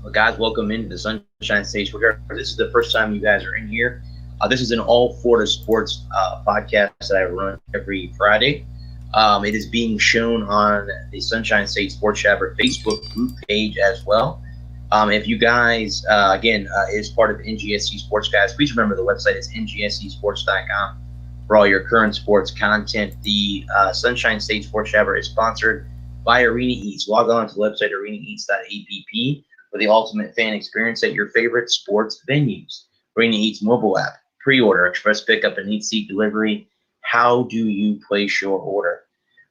Well, guys, welcome into the Sunshine State. This is the first time you guys are in here. This is an all Florida sports podcast that I run every Friday. It is being shown on the Sunshine State Sports Shabber Facebook group page as well. If you guys, again, is part of NGSC Sports, guys, please remember the website is ngscsports.com for all your current sports content. The Sunshine State Sports Shabber is sponsored by Arena Eats. Log on to the website arenaeats.app for the ultimate fan experience at your favorite sports venues. Arena Eats mobile app, pre-order, express pickup, and eat seat delivery. How do you place your order?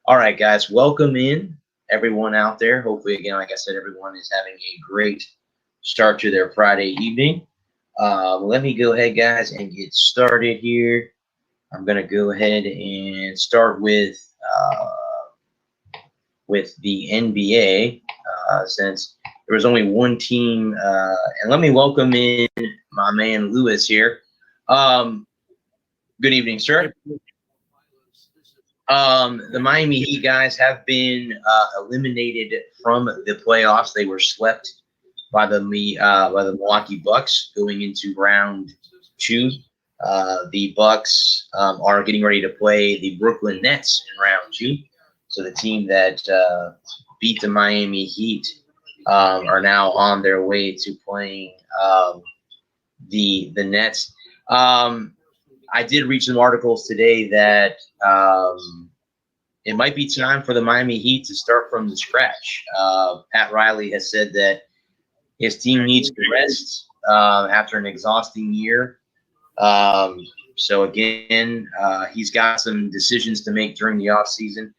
All right, guys, welcome in everyone out there. Hopefully, again, like I said, everyone is having a great start to their Friday evening. Let me go ahead, guys, and get started here. I'm going to go ahead and start with the NBA since there was only one team. And let me welcome in my man Lewis here. Good evening, sir. The Miami Heat guys have been eliminated from the playoffs. They were swept by the Milwaukee Bucks going into round two. The Bucks are getting ready to play the Brooklyn Nets in round two. So the team that beat the Miami Heat are now on their way to playing the Nets. I did read some articles today that it might be time for the Miami Heat to start from the scratch. Pat Riley has said that his team needs to rest after an exhausting year. So again, he's got some decisions to make during the offseason.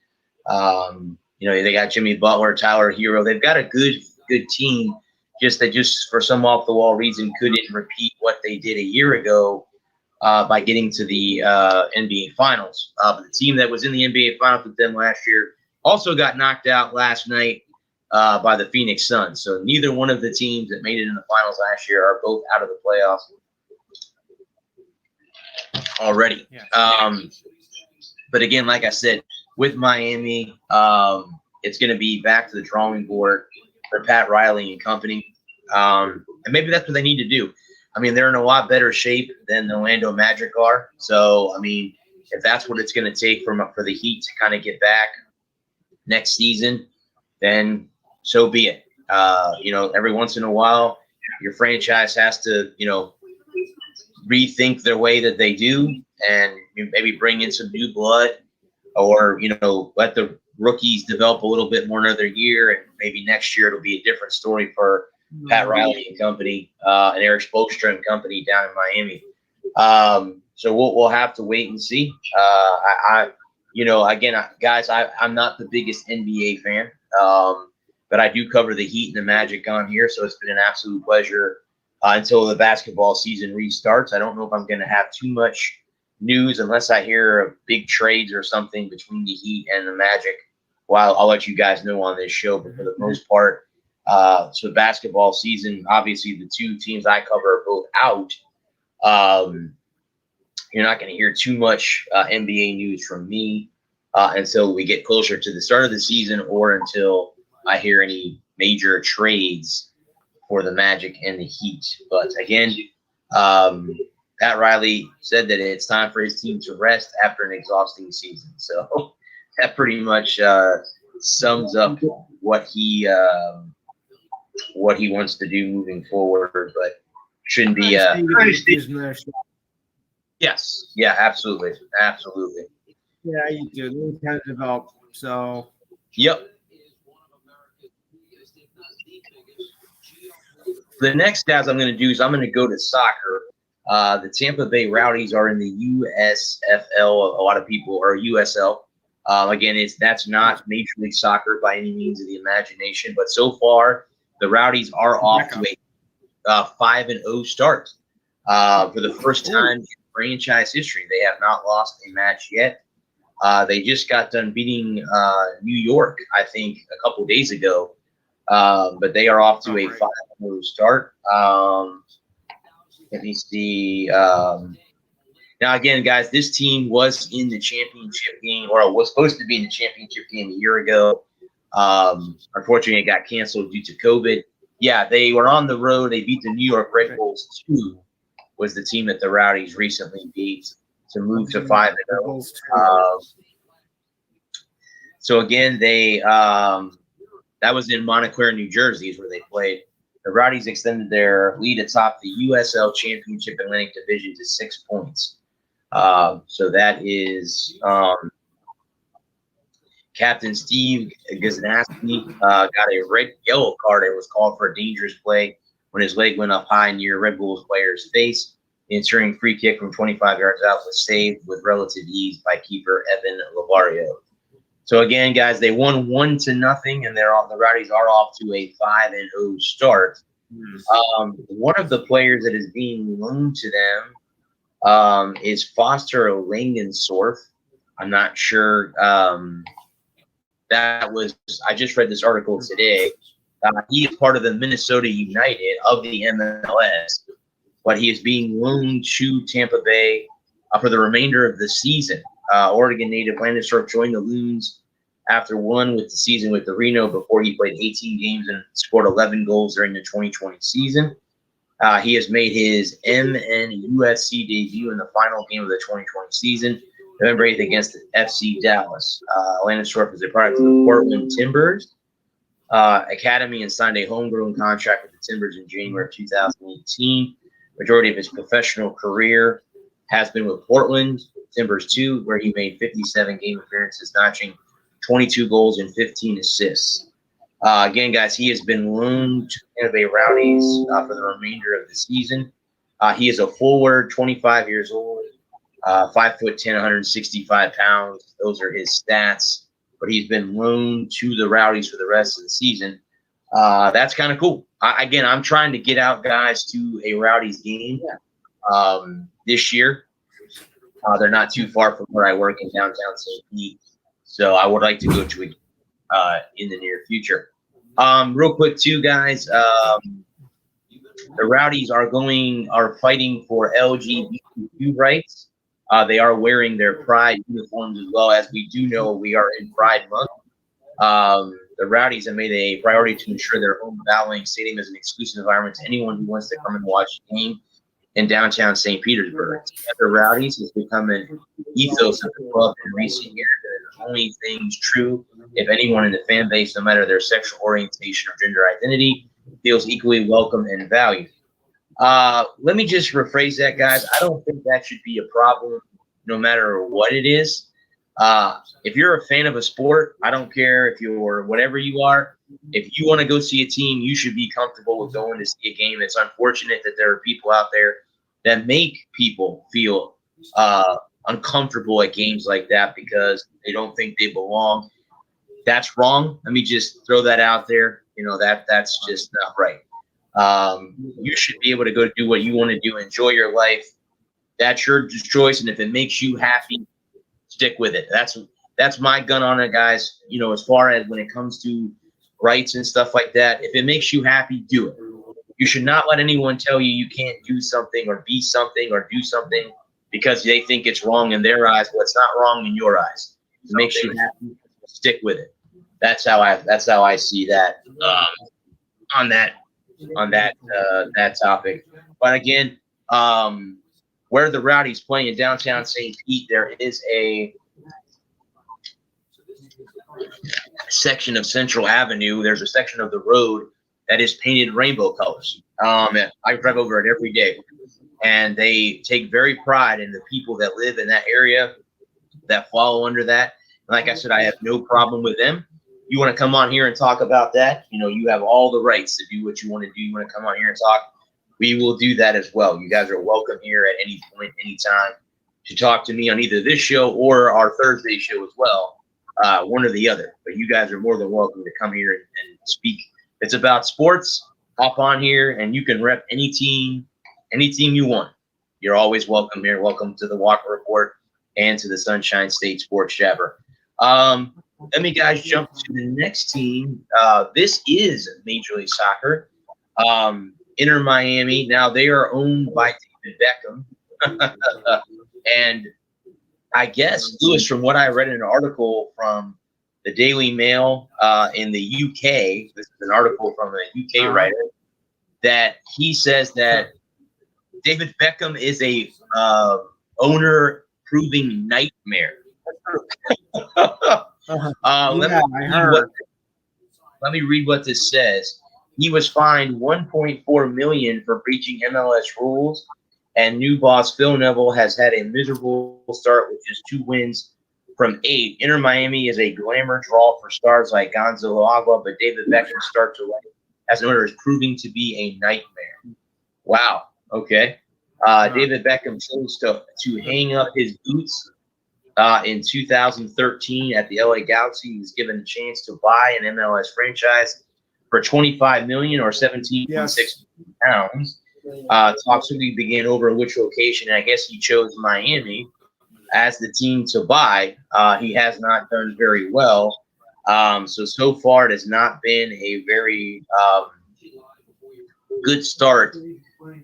They got Jimmy Butler, Tyler Hero. They've got a good team. Just for some off the wall reason couldn't repeat what they did a year ago by getting to the NBA Finals. But the team that was in the NBA Finals with them last year also got knocked out last night by the Phoenix Suns. So neither one of the teams that made it in the finals last year are both out of the playoffs already. But again, like I said, with Miami, it's going to be back to the drawing board for Pat Riley and company. And maybe that's what they need to do. I mean, they're in a lot better shape than the Orlando Magic are. So, I mean, if that's what it's going to take for the Heat to kind of get back next season, then so be it. Every once in a while, your franchise has to, rethink the way that they do and maybe bring in some new blood or, let the rookies develop a little bit more another year. And maybe next year it'll be a different story for Pat Riley and company and Eric Spoelstra and company down in Miami. So we'll have to wait and see. Guys, I'm not the biggest NBA fan, but I do cover the Heat and the Magic on here. So it's been an absolute pleasure until the basketball season restarts. I don't know if I'm going to have too much news unless I hear of big trades or something between the Heat and the Magic. Well, I'll let you guys know on this show, but for the most part, so basketball season, obviously the two teams I cover are both out. You're not going to hear too much NBA news from me until we get closer to the start of the season or until I hear any major trades for the Magic and the Heat. But again, Pat Riley said that it's time for his team to rest after an exhausting season. So that pretty much sums up what he wants to do moving forward. But shouldn't be. Yes. Yeah. Absolutely. Absolutely. Yeah, you do. They kind of develop. So. Yep. The next guys I'm going to do is I'm going to go to soccer. The Tampa Bay Rowdies are in the USFL. A lot of people are USL. Again, that's not Major League Soccer by any means of the imagination, but so far the Rowdies are off to a 5-0 start for the first time in franchise history. They have not lost a match yet. They just got done beating New York, I think, a couple days ago, but they are off to a 5-0 start. Let me see. Now, again, guys, this team was in the championship game, or was supposed to be in the championship game a year ago. Unfortunately, it got canceled due to COVID. Yeah, they were on the road. They beat the New York Red Bulls 2, was the team that the Rowdies recently beat to move to 5-0. So again, that was in Montclair, New Jersey, is where they played. The Rowdies extended their lead atop the USL Championship Atlantic Division to 6 points. So that is Captain Steve Gaznaski got a yellow card. It was called for a dangerous play when his leg went up high near Red Bull's player's face. The ensuing free kick from 25 yards out was saved with relative ease by keeper Evan Lavario. So again, guys, they won 1-0, and the Rowdies are off to a 5-0 start. One of the players that is being loaned to them is Foster Langensorf. I'm not sure. I just read this article today. He is part of the Minnesota United of the MLS, but he is being loaned to Tampa Bay for the remainder of the season. Oregon native Langensorf joined the Loons after one with the season with the Reno before he played 18 games and scored 11 goals during the 2020 season. He has made his MNUSC debut in the final game of the 2020 season, November 8th against the FC Dallas. Langensorf is a product of the Portland Timbers Academy and signed a homegrown contract with the Timbers in January of 2018. Majority of his professional career has been with Portland Timbers 2, where he made 57 game appearances, notching 22 goals and 15 assists. Again, guys, he has been loaned to Tampa Bay Rowdies for the remainder of the season. He is a forward, 25 years old, 5'10", 165 pounds. Those are his stats. But he's been loaned to the Rowdies for the rest of the season. That's kind of cool. I'm trying to get out guys to a Rowdies game this year. They're not too far from where I work in downtown St. Pete, so I would like to go to it in the near future. Real quick, too, guys. The Rowdies are fighting for LGBTQ rights. They are wearing their Pride uniforms as well. As we do know, we are in Pride Month. The Rowdies have made a priority to ensure their home Valvoline Stadium is an exclusive environment to anyone who wants to come and watch the game in downtown St. Petersburg. The Rowdies has become an ethos of the club in recent years, and the only things true if anyone in the fan base, no matter their sexual orientation or gender identity, feels equally welcome and valued. Let me just rephrase that, guys. I don't think that should be a problem no matter what it is. If you're a fan of a sport, I don't care if you're whatever you are. If you want to go see a team, you should be comfortable with going to see a game. It's unfortunate that there are people out there that make people feel uncomfortable at games like that because they don't think they belong. That's wrong. Let me just throw that out there. That's just not right. You should be able to go do what you want to do, enjoy your life. That's your choice, and if it makes you happy, stick with it. That's my gun on it, guys. As far as when it comes to rights and stuff like that, if it makes you happy, do it. You should not let anyone tell you you can't do something or be something or do something because they think it's wrong in their eyes. Well, it's not wrong in your eyes. If it makes you happy, stick with it. That's how I see that on that topic. But again, where the Rowdies play in downtown St. Pete, there is a section of Central Avenue. There's a section of the road that is painted rainbow colors. I drive over it every day, and they take very pride in the people that live in that area that follow under that. And like I said, I have no problem with them. You want to come on here and talk about that? You have all the rights to do what you want to do. You want to come on here and talk? We will do that as well. You guys are welcome here at any point, anytime, to talk to me on either this show or our Thursday show as well, one or the other. But you guys are more than welcome to come here and speak. It's about sports. Hop on here, and you can rep any team you want. You're always welcome here. Welcome to the Walker Report and to the Sunshine State Sports Jabber. Let me, guys, jump to the next team. This is Major League Soccer. Inter Miami. Now, they are owned by David Beckham. And I guess, Lewis, from what I read in an article from the Daily Mail in the UK, this is an article from a UK writer, that he says that David Beckham is a owner proving nightmare. Let me read what this says. He was fined $1.4 million for breaching MLS rules, and new boss Phil Neville has had a miserable start with just 2 wins from 8. Inter Miami is a glamour draw for stars like Gonzalo Agua, but David Beckham's start to life as an owner is proving to be a nightmare. Wow. Okay. David Beckham chose to hang up his boots in 2013 at the LA Galaxy. He was given a chance to buy an MLS franchise for $25 million or 17.6 pounds. Talks really began over which location, and I guess he chose Miami as the team to buy. He has not done very well. So far, it has not been a very good start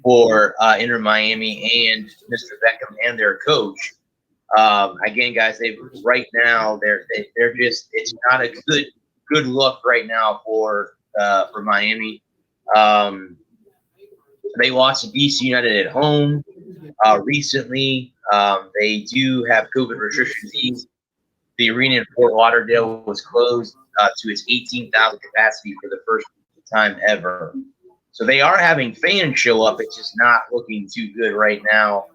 for Inter Miami and Mr. Beckham and their coach. Again, guys, right now they're just, it's not a good look right now for Miami. They lost to DC United at home recently. They do have COVID restrictions. The arena in Fort Lauderdale was closed to its 18,000 capacity for the first time ever. So they are having fans show up. It's just not looking too good right now,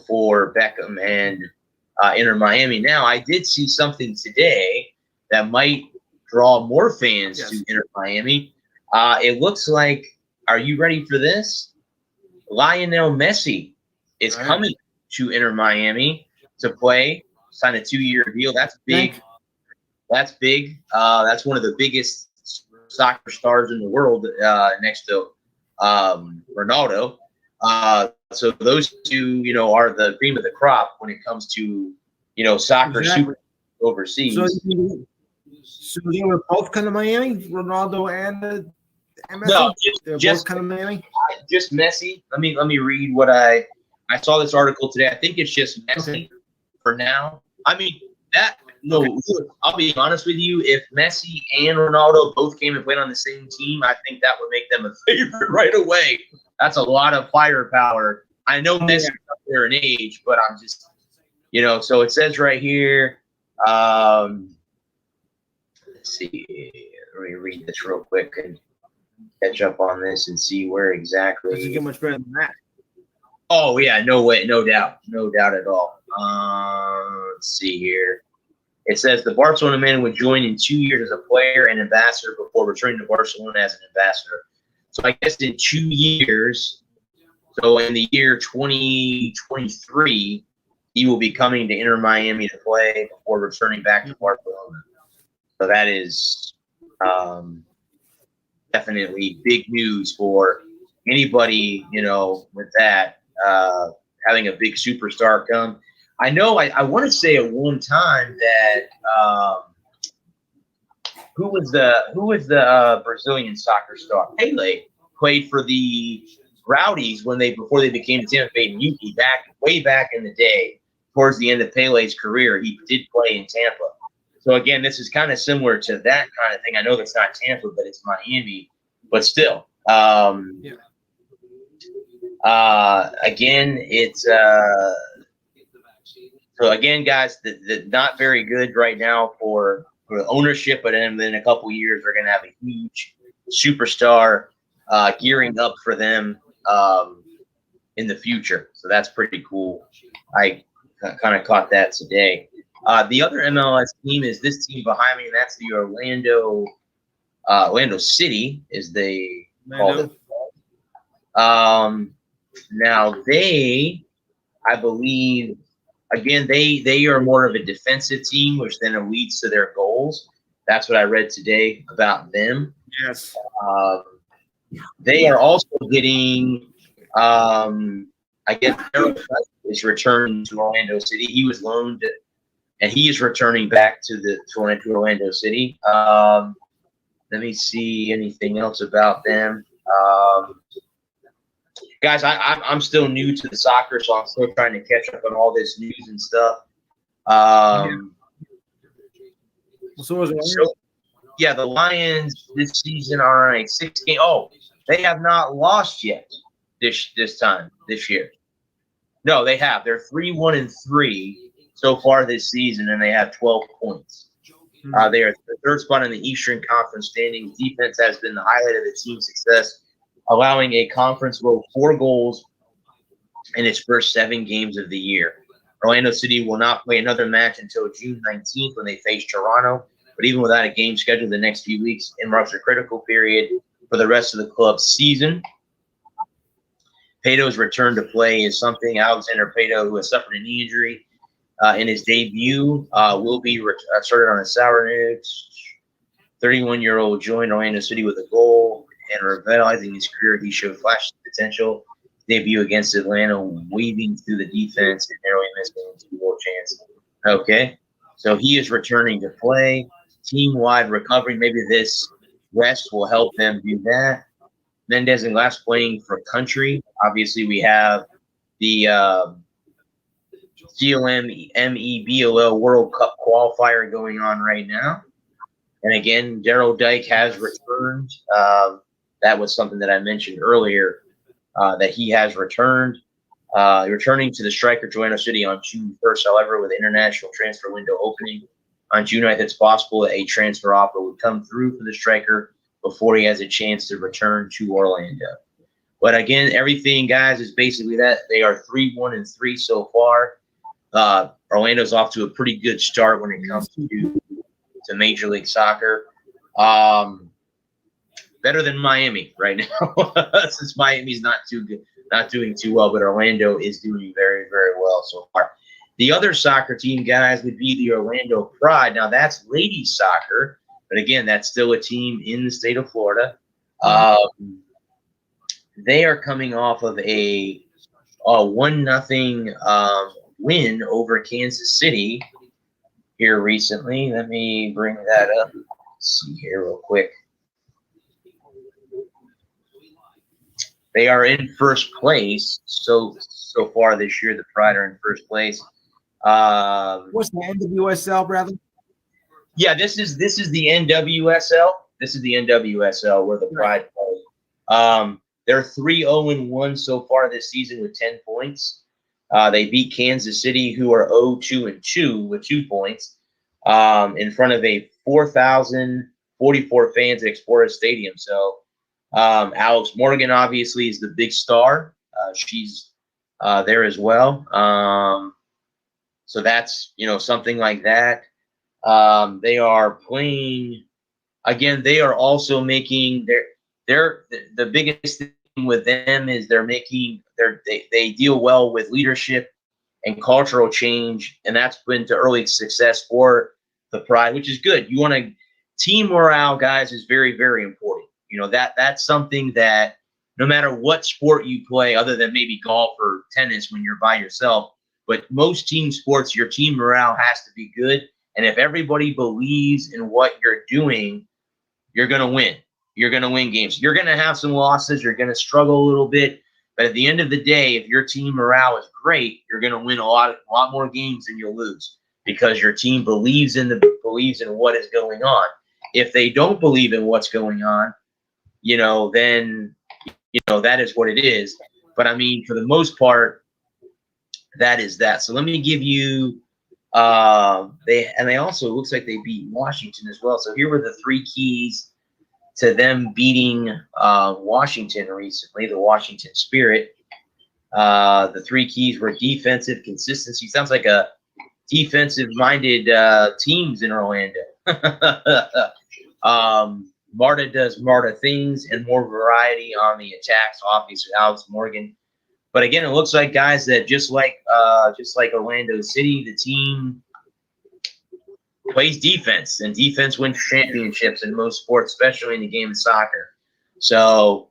for Beckham and Inter Miami. Now, I did see something today that might draw more fans to Inter Miami. It looks like, are you ready for this? Lionel Messi is coming to Inter Miami to play, sign a 2-year deal. That's big. That's big. That's one of the biggest soccer stars in the world, next to Ronaldo. So those two, are the cream of the crop when it comes to, soccer super overseas. So they were both kind of Miami, Ronaldo and Messi? No, just kind of Miami. Just Messi. Let me read what I saw this article today. I think it's just Messi for now. I mean that. No, I'll be honest with you. If Messi and Ronaldo both came and played on the same team, I think that would make them a favorite right away. That's a lot of firepower. I know Messi's up there in age, but I'm just, So it says right here. Let's see. Let me read this real quick and catch up on this and see where exactly. Doesn't get much better than that. Oh yeah, no way, no doubt at all. Let's see here. It says the Barcelona man would join in 2 years as a player and ambassador before returning to Barcelona as an ambassador. So I guess in 2 years, so in the year 2023, he will be coming to Inter Miami to play before returning back to Barcelona. So that is definitely big news for anybody, with that, having a big superstar come. I know I want to say at one time that who was the Brazilian soccer star? Pele played for the Rowdies before they became Tampa Bay Mutiny way back in the day. Towards the end of Pele's career, he did play in Tampa. So again, this is kind of similar to that kind of thing. I know that's not Tampa, but it's Miami. But still, again, it's so again, guys, not very good right now for ownership. But then in a couple years, they're going to have a huge superstar gearing up for them in the future. So that's pretty cool. I kind of caught that today. The other MLS team is this team behind me, and that's the Orlando City, is they call it. Now they, I believe, again, they are more of a defensive team, which then leads to their goals. That's what I read today about them. Yes. They are also getting, I guess, Harold is returning to Orlando City. He was loaned, and he is returning back to Orlando City. Let me see anything else about them. Guys, I'm still new to the soccer, so I'm still trying to catch up on all this news and stuff. So was it? Yeah, the Lions this season are on a 6-game. Oh, they have not lost yet this year. No, they have. They're 3-1-3 so far this season, and they have 12 points. They are the third spot in the Eastern Conference standings. Defense has been the highlight of the team's success, allowing a conference low 4 goals in its first 7 games of the year. Orlando City will not play another match until June 19th when they face Toronto. But even without a game scheduled the next few weeks, it marks a critical period for the rest of the club's season. Peto's return to play is something. Alexander Peto, who has suffered a knee injury in his debut, will be started on a sour note. 31-year-old joined Orlando City with a goal and revitalizing his career. He showed flashes of potential. Debut against Atlanta, weaving through the defense and narrowly missing a 2-goal chance. Okay, so he is returning to play. Team-wide recovery. Maybe this rest will help them do that. Mendez and Glass playing for country. Obviously, we have the COMEBOL World Cup qualifier going on right now. And again, Daryl Dike has returned. That was something that I mentioned earlier, that he has returned. Returning to the striker Orlando City on June 1st, however, with the international transfer window opening on June 9th, it's possible that a transfer offer would come through for the striker before he has a chance to return to Orlando. But again, everything, guys, is basically that. They are 3-1-3 so far. Orlando's off to a pretty good start when it comes to Major League Soccer. Better than Miami right now, since Miami's not doing too well, but Orlando is doing very, very well so far. The other soccer team, guys, would be the Orlando Pride. Now, that's ladies soccer, but again, that's still a team in the state of Florida. They are coming off of a 1-0 win over Kansas City here recently. Let me bring that up. Let's see here real quick. They are in first place so far this year. The Pride are in first place. What's the NWSL, brother? Yeah, this is the NWSL. This is the NWSL where the Pride play. They're 3-0-1 so far this season with 10 points. They beat Kansas City, who are 0-2-2 with 2 points, in front of a 4,044 fans at Explorer Stadium. So Alex Morgan obviously is the big star. She's there as well. So that's something like that. They are playing again. They are also making the biggest thing with them is they deal well with leadership and cultural change, and that's been to early success for the Pride, which is good. You want to team morale, guys, is very, very important. That's something that no matter what sport you play, other than maybe golf or tennis when you're by yourself, but most team sports, your team morale has to be good. And if everybody believes in what you're doing, you're going to win. You're going to win games. You're going to have some losses. You're going to struggle a little bit. But at the end of the day, if your team morale is great, you're going to win a lot more games than you'll lose because your team believes in what is going on. If they don't believe in what's going on, then that is what it is. But I mean, for the most part, that is that. So let me give you. They also, it looks like they beat Washington as well. So here were the 3 keys to them beating Washington recently, the Washington Spirit. The 3 keys were defensive consistency. Sounds like a defensive-minded teams in Orlando. Marta does Marta things and more variety on the attacks. Obviously, Alex Morgan. But again, it looks like, guys, that just like Orlando City, the team plays defense, and defense wins championships in most sports, especially in the game of soccer. So,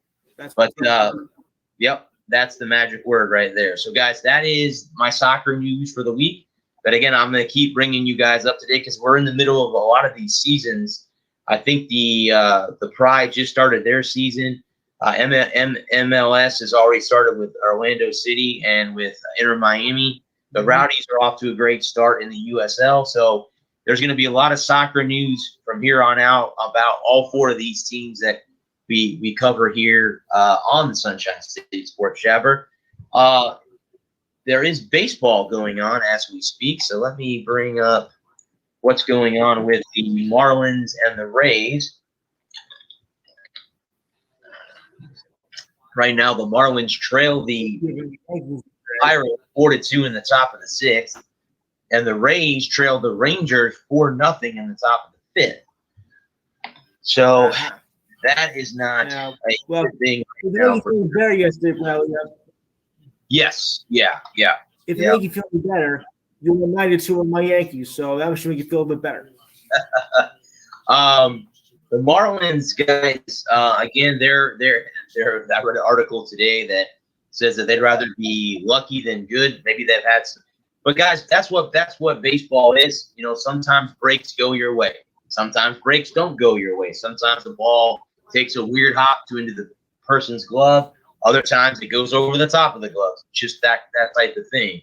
yep, that's the magic word right there. So, guys, that is my soccer news for the week. But again, I'm going to keep bringing you guys up to date because we're in the middle of a lot of these seasons. I think the Pride just started their season. MLS has already started with Orlando City and with Inter Miami. The Rowdies are off to a great start in the USL. So there's going to be a lot of soccer news from here on out about all four of these teams that we cover here on the Sunshine State Sports Jabber. There is baseball going on as we speak, so let me bring up what's going on with the Marlins and the Rays. Right now, the Marlins trail the Pirates 4-2 in the top of the sixth, and the Rays trail the Rangers 4-0 in the top of the fifth. So that is not a good thing. Right now better yesterday, Bradley. Yes, yeah. If it make you feel better, you were 9-2 on my Yankees, so that should make you feel a bit better. The Marlins guys, again, they're. I read an article today that says that they'd rather be lucky than good. Maybe they've had some, but guys, that's what baseball is. You know, sometimes breaks go your way, sometimes breaks don't go your way. Sometimes the ball takes a weird hop into the person's glove. Other times it goes over the top of the glove. Just that type of thing.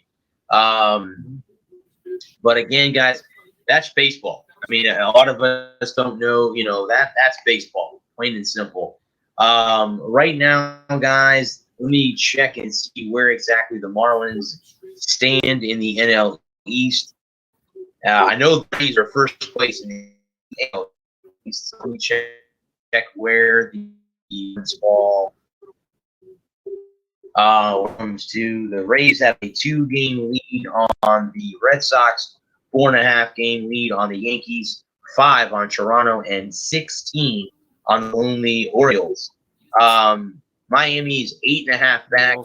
But again, guys, that's baseball. I mean, a lot of us don't know, you know, that's baseball, plain and simple. Right now, guys, let me check and see where exactly the Marlins stand in the NL East. I know the Rays are first place in the NL East. So let me check where the ball comes to. The Rays have a 2-game lead on the Red Sox, 4.5-game lead on the Yankees, 5 on Toronto, and 16 on the only Orioles. Miami is 8.5 back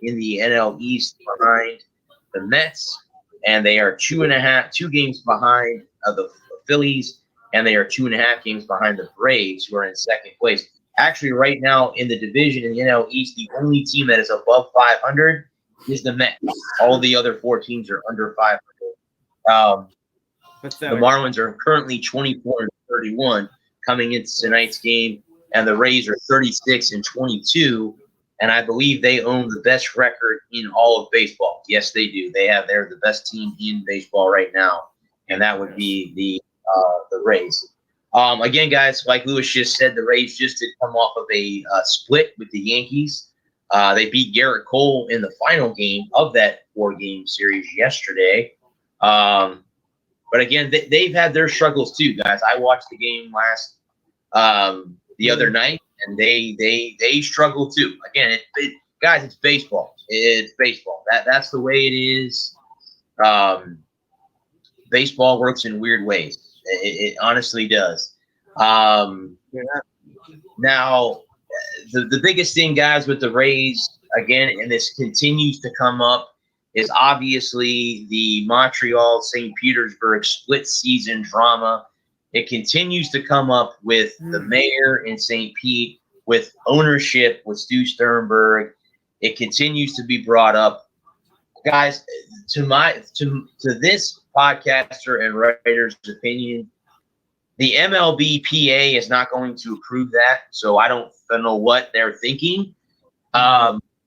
in the NL East behind the Mets, and they are 2 games behind the Phillies, and they are 2.5 games behind the Braves, who are in second place. Actually, right now in the division in the NL East, the only team that is above 500 is the Mets. All the other 4 teams are under 500. The Marlins are currently 24-31 coming into tonight's game, and the Rays are 36-22, and I believe they own the best record in all of baseball. Yes, they do. They're the best team in baseball right now, and that would be the Rays. Again, guys, like Lewis just said, the Rays just did come off of a split with the Yankees. They beat Garrett Cole in the final game of that 4-game series yesterday. But again, they've had their struggles too, guys. I watched the game the other night, and they struggle too. Again, guys, it's baseball. It's baseball. That's the way it is. Baseball works in weird ways. It honestly does. Now, the biggest thing, guys, with the Rays, again, and this continues to come up, is obviously the Montreal-St. Petersburg split season drama. It continues to come up with the mayor in St. Pete, with ownership, with Stu Sternberg. It continues to be brought up. Guys, to this podcaster and writer's opinion, the MLBPA is not going to approve that, so I don't know what they're thinking.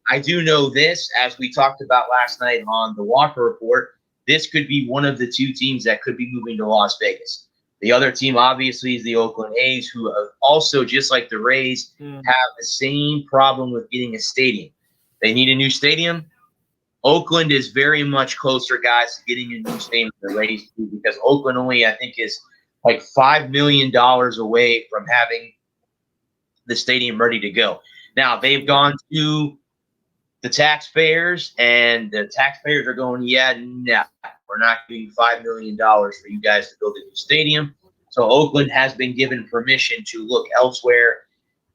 I do know this, as we talked about last night on the Walker Report, this could be one of the 2 teams that could be moving to Las Vegas. The other team, obviously, is the Oakland A's, who also, just like the Rays, have the same problem with getting a stadium. They need a new stadium. Oakland is very much closer, guys, to getting a new stadium than the Rays do, because Oakland only, I think, is like $5 million away from having the stadium ready to go. Now, they've gone to the taxpayers, and the taxpayers are going, no, we're not giving $5 million for you guys to build a new stadium. So Oakland has been given permission to look elsewhere.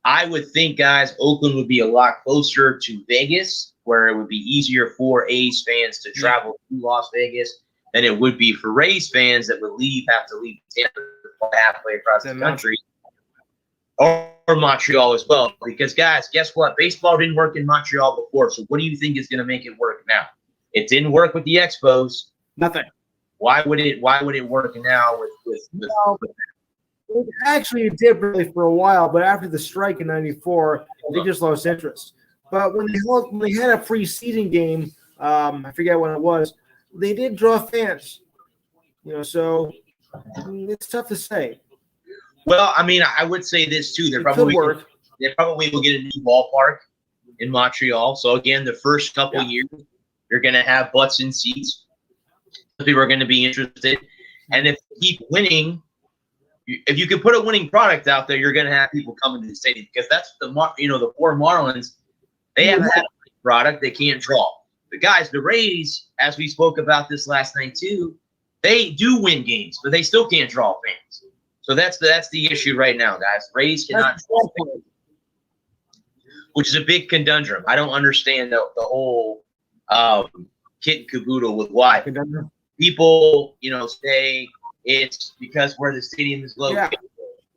I would think, guys, Oakland would be a lot closer to Vegas, where it would be easier for A's fans to travel to Las Vegas than it would be for Rays fans that would have to leave Tampa halfway across the country. Or Montreal as well, because, guys, guess what? Baseball didn't work in Montreal before, so what do you think is going to make it work now? It didn't work with the Expos. Nothing. Why would it work now with It actually did really for a while, but after the strike in '94, they just lost interest. But when they had a preseason game, I forget when it was, they did draw fans. So it's tough to say. Well, I mean, I would say this too. It could work. They probably will get a new ballpark in Montreal. So again, the first couple years, you're going to have butts in seats. People are going to be interested, and if you keep winning, if you can put a winning product out there, you're going to have people coming to the stadium, because that's the poor Marlins. They haven't had a winning product. They can't draw. The guys, the Rays, as we spoke about this last night too, they do win games, but they still can't draw fans. So that's the issue right now, guys. Rays cannot draw fans, which is a big conundrum. I don't understand the whole kit and caboodle with why people, say it's because where the stadium is located.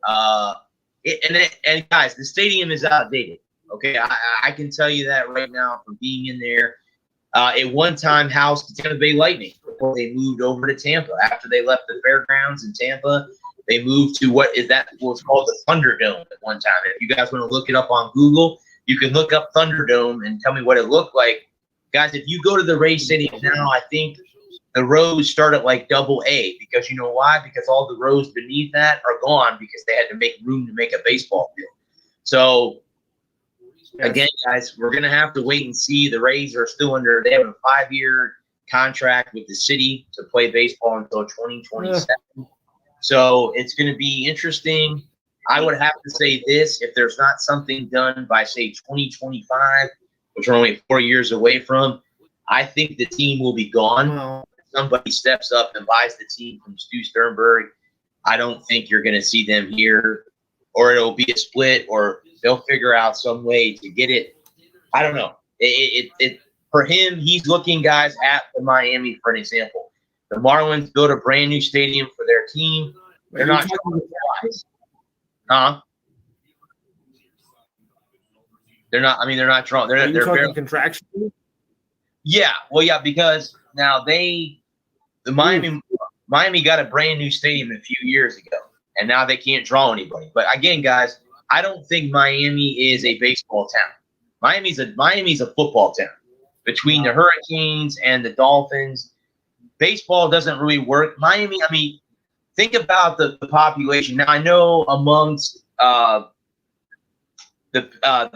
And guys, the stadium is outdated. Okay, I can tell you that right now from being in there. At one time housed the Tampa Bay Lightning before they moved over to Tampa. After they left the fairgrounds in Tampa, they moved to what was called the Thunderdome at one time. If you guys want to look it up on Google, you can look up Thunderdome and tell me what it looked like. Guys, if you go to the Rays Stadium now, I think the rows start at like AA, because you know why? Because all the rows beneath that are gone because they had to make room to make a baseball field. So, again, guys, we're going to have to wait and see. The Rays are still they have a 5-year contract with the city to play baseball until 2027. So it's going to be interesting. I would have to say this: if there's not something done by, say, 2025, which we're only 4 years away from, I think the team will be gone. Somebody steps up and buys the team from Stu Sternberg. I don't think you're going to see them here, or it'll be a split, or they'll figure out some way to get it. I don't know. It for him, he's looking, guys, at the Miami for an example. The Marlins built a brand new stadium for their team. They're not drawing flies. They're not. I mean, they're not drawing. They're talking contraction. Yeah. Well, yeah, because now Miami got a brand new stadium a few years ago, and now they can't draw anybody. But again, guys, I don't think Miami is a baseball town. Miami's a football town. Between the Hurricanes and the Dolphins, baseball doesn't really work. Miami, I mean, think about the population. Now, I know amongst the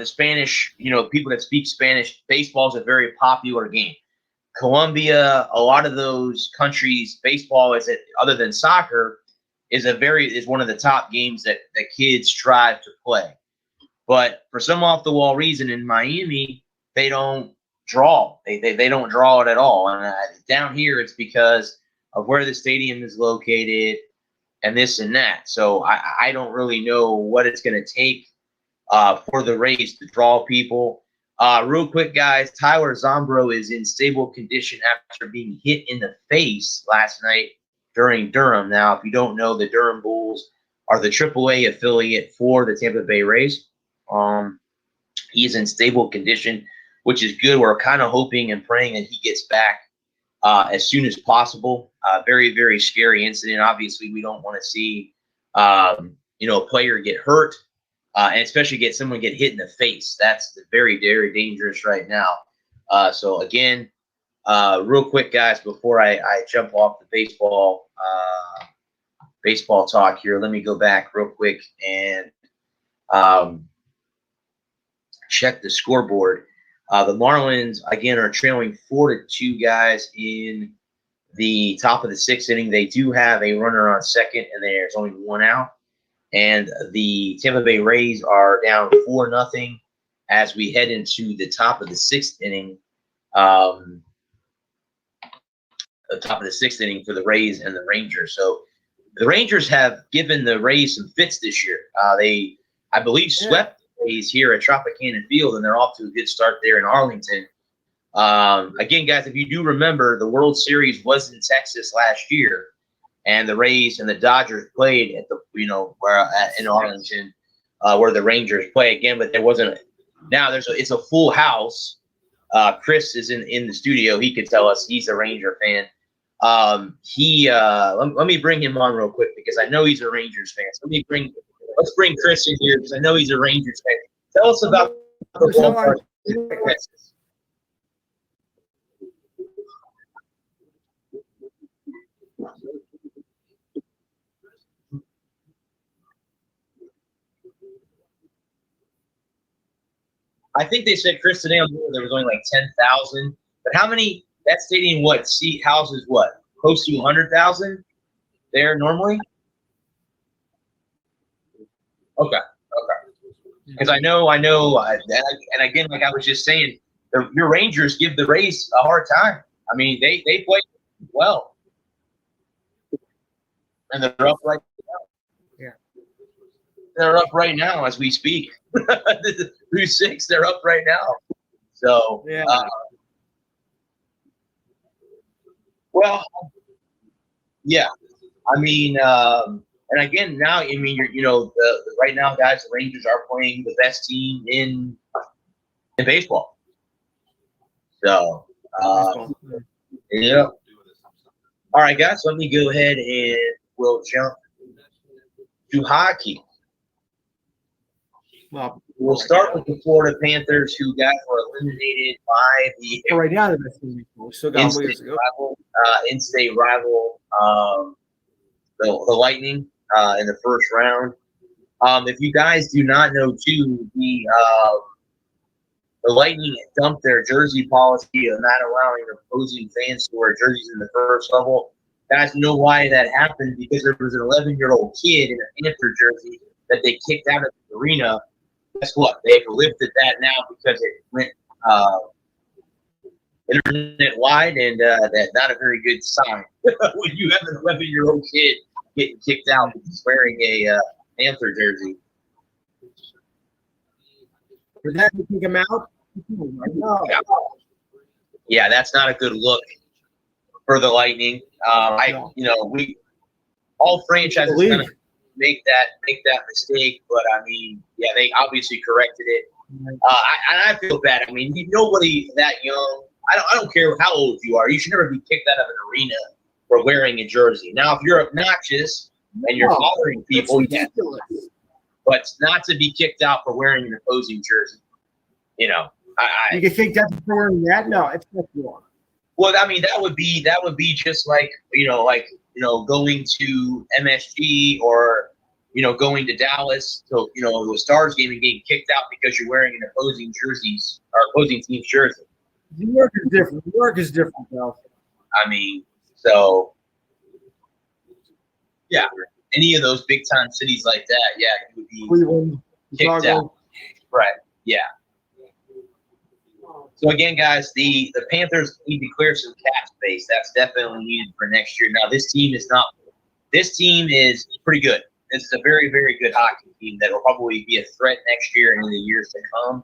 Spanish, people that speak Spanish, baseball is a very popular game. Colombia, a lot of those countries, baseball other than soccer, is one of the top games that kids strive to play. But for some off the wall reason in Miami, they don't draw. They don't draw it at all. And down here, it's because of where the stadium is located and this and that. So I don't really know what it's going to take for the Rays to draw people. Real quick, guys, Tyler Zombro is in stable condition after being hit in the face last night during Durham. Now, if you don't know, the Durham Bulls are the AAA affiliate for the Tampa Bay Rays. He's in stable condition, which is good. We're kind of hoping and praying that he gets back as soon as possible. Very, very scary incident. Obviously, we don't want to see a player get hurt, and especially someone get hit in the face. That's very, very dangerous right now. So again, real quick, guys, before I jump off the baseball talk here, let me go back real quick and check the scoreboard. The Marlins, again, are trailing 4-2, guys, in the top of the 6th inning. They do have a runner on second, and there's only one out. And the Tampa Bay Rays are down 4-0 as we head into the top of the 6th inning. The top of the 6th inning for the Rays and the Rangers. So the Rangers have given the Rays some fits this year. They, I believe, swept Rays here at Tropicana Field, and they're off to a good start there in Arlington. Again, guys, if you do remember, the World Series was in Texas last year, and the Rays and the Dodgers played at the in Arlington, where the Rangers play again. But there wasn't. Now it's a full house. Chris is in the studio. He could tell us, he's a Ranger fan. Let me bring him on real quick because I know he's a Rangers fan. So let's bring Chris in here because I know he's a Rangers fan. Tell us about the ballpark in Texas. I think they said Kristen Dale there was only like 10,000. But how many? That stadium, what seat houses what? Close to 100,000 there normally. Okay. Because I know, and again, like I was just saying, your Rangers give the Rays a hard time. I mean, they play well, and they're up right now. Yeah, they're up right now as we speak. Through 6, they're up right now. So, yeah. Well, yeah. I mean, and again, now I mean, the right now, guys, the Rangers are playing the best team in baseball. So, yeah. All right, guys, let me go ahead and we'll jump to hockey. Well, we'll start with the Florida Panthers, who were eliminated by the right now the best team. We still got ways to go. In-state rival, the Lightning, in the first round. If you guys do not know, too, the Lightning dumped their jersey policy of not allowing opposing fans to wear jerseys in the first level. Guys know why that happened, because there was an 11-year-old kid in a Panther jersey that they kicked out of the arena. Guess what? They've lifted that now because it went internet-wide, and that's not a very good sign when you have an 11-year-old kid getting kicked out because wearing a Panther jersey. Did that kick him out? No. Yeah, that's not a good look for the Lightning. All franchises kind of make that mistake, but I mean, yeah, they obviously corrected it. I feel bad. I mean, nobody that young. I don't care how old you are. You should never be kicked out of an arena for wearing a jersey. Now, if you're obnoxious and you're bothering people, yes, but not to be kicked out for wearing an opposing jersey. You get kicked out for wearing that? No, it's not wrong. Well, I mean, that would be just like going to MSG or going to Dallas to the Stars game and getting kicked out because you're wearing an opposing team's jersey. New York is different. New York is different, though. I mean, so yeah, any of those big time cities like that, yeah, you would be Cleveland, kicked out. Right? Yeah. So again, guys, the Panthers need to clear some cap space. That's definitely needed for next year. Now, this team is pretty good. This is a very, very good hockey team that will probably be a threat next year and in the years to come.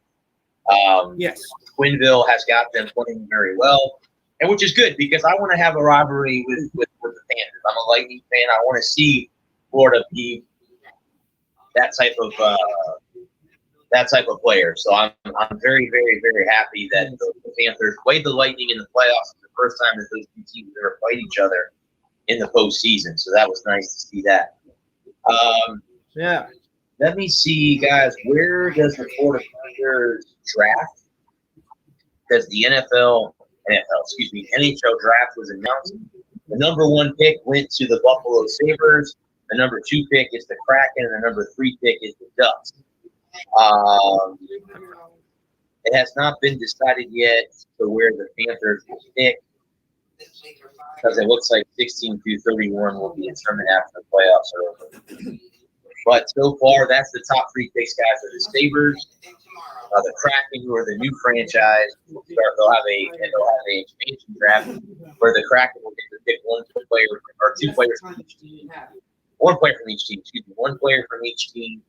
Yes. Quenneville has got them playing very well, and which is good because I want to have a rivalry with the Panthers. I'm a Lightning fan. I want to see Florida be that type of player. So I'm very, very, very happy that the Panthers played the Lightning in the playoffs. It's the first time that those two teams ever played each other in the postseason. So that was nice to see that. Yeah. Let me see, guys. Where does the Florida Panthers draft? Because the NHL draft was announced. The number 1 pick went to the Buffalo Sabres. The number 2 pick is the Kraken, and the number 3 pick is the Ducks. It has not been decided yet to where the Panthers will pick, because it looks like 16 through 31 will be determined after the playoffs are over. But so far, that's the top 3 picks, guys, are the Sabres, the Kraken, who are the new franchise. They'll have a expansion draft where the Kraken will get to pick 2 players from each team. 1 player from each team, one player from each team,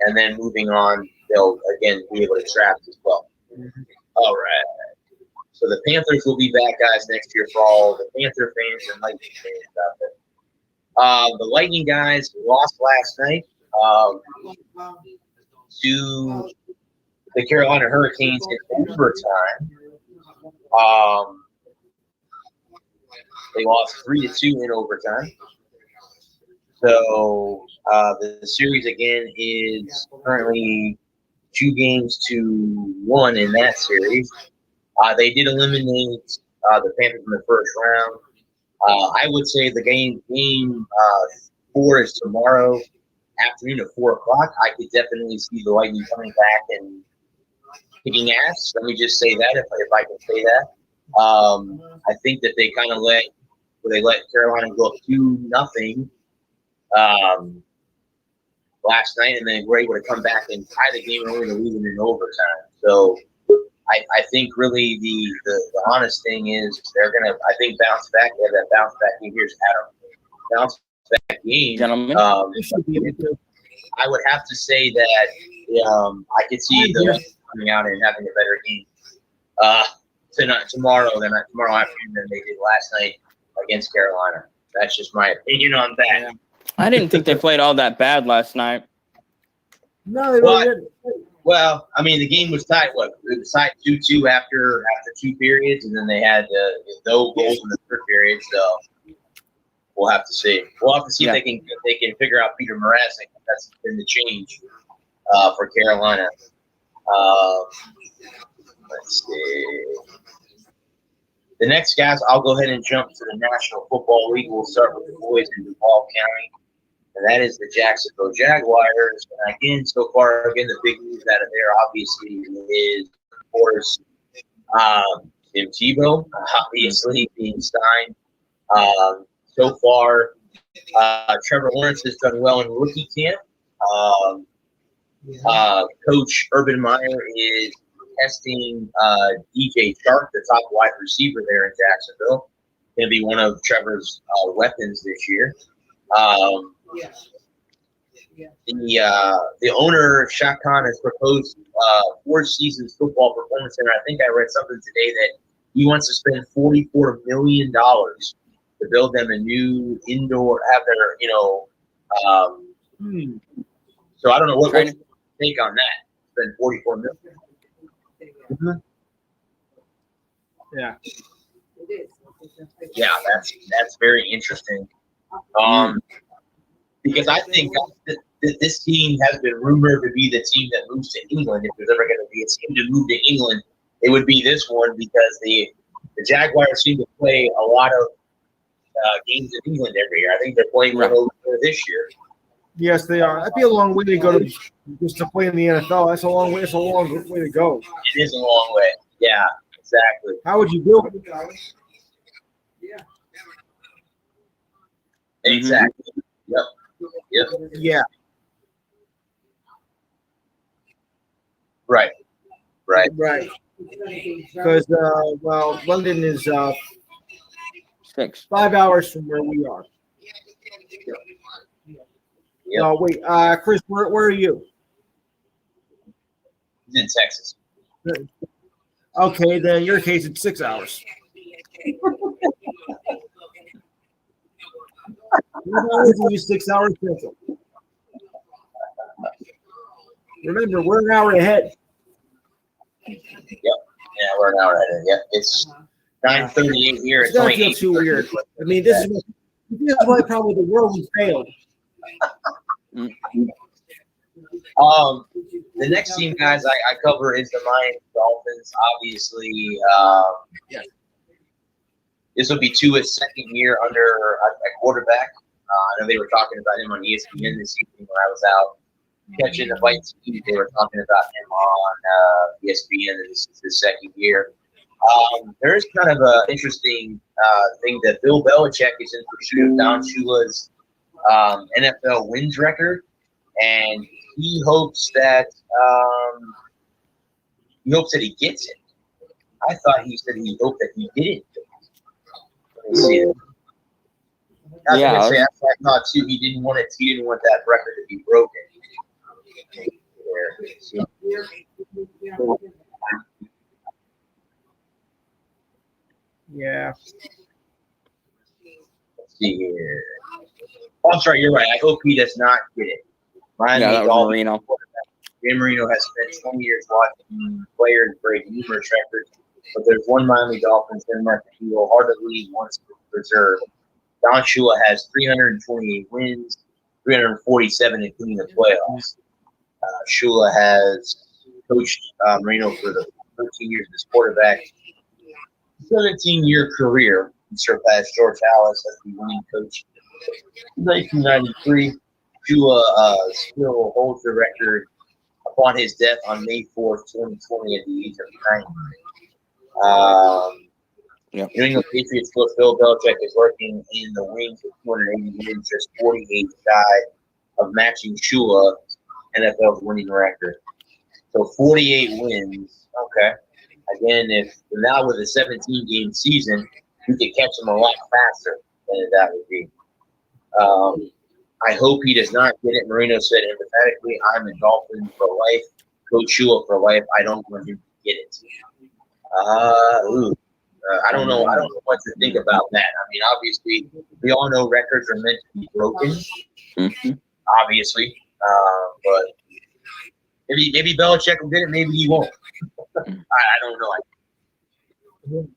and then moving on, they'll again be able to draft as well. All right. So the Panthers will be back, guys, next year for all the Panther fans and Lightning fans out there. The Lightning guys lost last night to the Carolina Hurricanes in overtime. They lost 3-2 in overtime. So the series again is currently 2-1 in that series. They did eliminate the Panthers in the first round. I would say the game 4 is tomorrow afternoon at 4 o'clock. I could definitely see the Lightning coming back and kicking ass. Let me just say that if I can say that. I think that they kind of let Carolina go up 2-0 last night, and then were able to come back and tie the game early to lose it in overtime. So I think really the honest thing is they're gonna bounce back. They have that bounce back game. Here's Adam. Bounce back game. Gentlemen. I would have to say that I could see the coming out and having a better game tomorrow afternoon than they did last night against Carolina. That's just my opinion on that. I didn't think they played all that bad last night. No, they really didn't. Well, I mean, the game was tied. It was tied 2-2 after 2 periods, and then they had no goals in the third period. So we'll have to see. We'll have to see if they can figure out Peter Mrazek. That's been the change for Carolina. Let's see. The next guys, I'll go ahead and jump to the National Football League. We'll start with the boys in Duval County, and that is the Jacksonville Jaguars. And again, so far, the big news out of there, obviously, is, of course, Tim Tebow, obviously, being signed. So far, Trevor Lawrence has done well in rookie camp. Coach Urban Meyer is testing DJ Chark, the top wide receiver there in Jacksonville. Going to be one of Trevor's weapons this year. The owner, Shaq Khan, has proposed 4 seasons football performance center. I think I read something today that he wants to spend $44 million to build them a new indoor, have their, so I don't know what you think on that. Spend $44 million. Mm-hmm. Yeah. Yeah, that's very interesting. Because I think that this team has been rumored to be the team that moves to England. If there's ever going to be a team to move to England, it would be this one, because the Jaguars seem to play a lot of games in England every year. I think they're playing one over there this year. Yes, they are. That'd be a long way to go just to play in the NFL. That's a long way. It's a long way to go. It is a long way. Yeah, exactly. How would you build it? Exactly. Yep. Yeah. Right. Because London is 6. 5 hours from where we are. Yep. Oh wait, Chris, where are you? He's in Texas. Okay, then in your case, it's 6 hours. You 6 hours central. Remember, we're an hour ahead. Yep. Yeah, we're an hour ahead. Yep. It's 9:38 here. It's not feel too weird. I mean, this is why probably the world has failed. The next team, guys, I cover is the Miami Dolphins. Obviously, this will be Tua's second year under a quarterback. I know they were talking about him on ESPN this evening when I was out catching the Bites. They were talking about him on ESPN, and this is his second year. There is kind of an interesting thing that Bill Belichick is in pursuit of Don Shula's NFL wins record, and he hopes that he gets it. I thought he said he hoped that he didn't. Let me see it. I thought too. He didn't want it. He didn't want that record to be broken. Yeah. Let's see here. Oh, I'm sorry. You're right. I hope he does not get it. That was Marino. Dan Marino has spent 20 years watching players break numerous records, but there's one Miami Dolphins landmark that he will heartedly wants to preserve. Don Shula has 328 wins, 347 including the playoffs. Shula has coached Marino for the 13 years as quarterback. 17-year career. He surpassed George Halas as the winning coach. In 1993, Shula still holds the record upon his death on May 4th, 2020, at the age of 90. Yep. New England Patriots coach Bill Belichick is working in the wings of 280 wins, just 48 shy of matching Shula's NFL's winning record. So 48 wins. Okay. Again, if now with a 17-game season, you could catch him a lot faster than that would be. I hope he does not get it. Marino said emphatically, I'm a Dolphin for life. Coach Shula for life. I don't want him to get it. I don't know. I don't know what to think about that. I mean, obviously, we all know records are meant to be broken. Mm-hmm. Obviously, but maybe Belichick will get it. Maybe he won't. I don't know.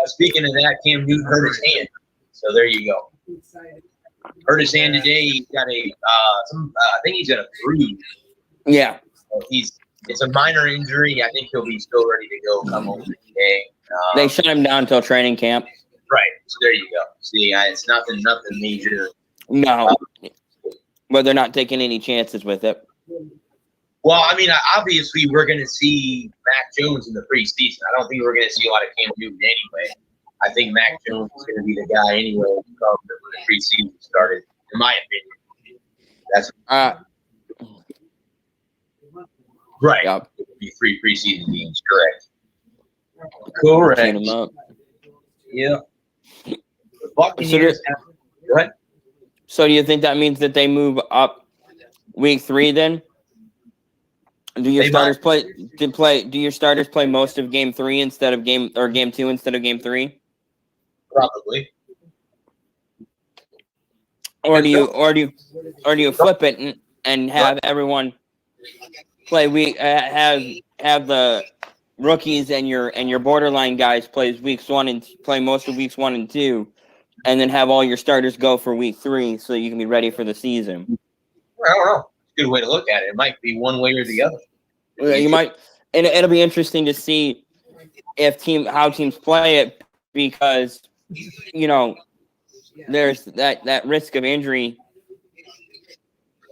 Speaking of that, Cam Newton hurt his hand. So there you go. Hurt his hand today. He's got I think he's got a bruise. Yeah. So it's a minor injury. I think he'll be still ready to go come over today. They shut him down until training camp. Right. So there you go. See, it's nothing major. No. But they're not taking any chances with it. Well, I mean, obviously, we're going to see Mac Jones in the preseason. I don't think we're going to see a lot of Cam Newton anyway. I think Mac Jones is going to be the guy anyway when the preseason started, in my opinion. That's right. Yep. It'll be 3 preseason games, correct. Clean 'em up. Yeah. The Buccaneers. Go ahead. So do you think that means that they move up week 3 then? Do your starters do your starters play most of game 3 instead of game 2 instead of game 3? Probably. Or do you flip it and have everyone play have the rookies and your borderline guys play most of weeks 1 and 2, and then have all your starters go for week 3 so you can be ready for the season? I don't know. Good way to look at it. It might be one way or the other. You might, and it'll be interesting to see how teams play it, because there's that risk of injury,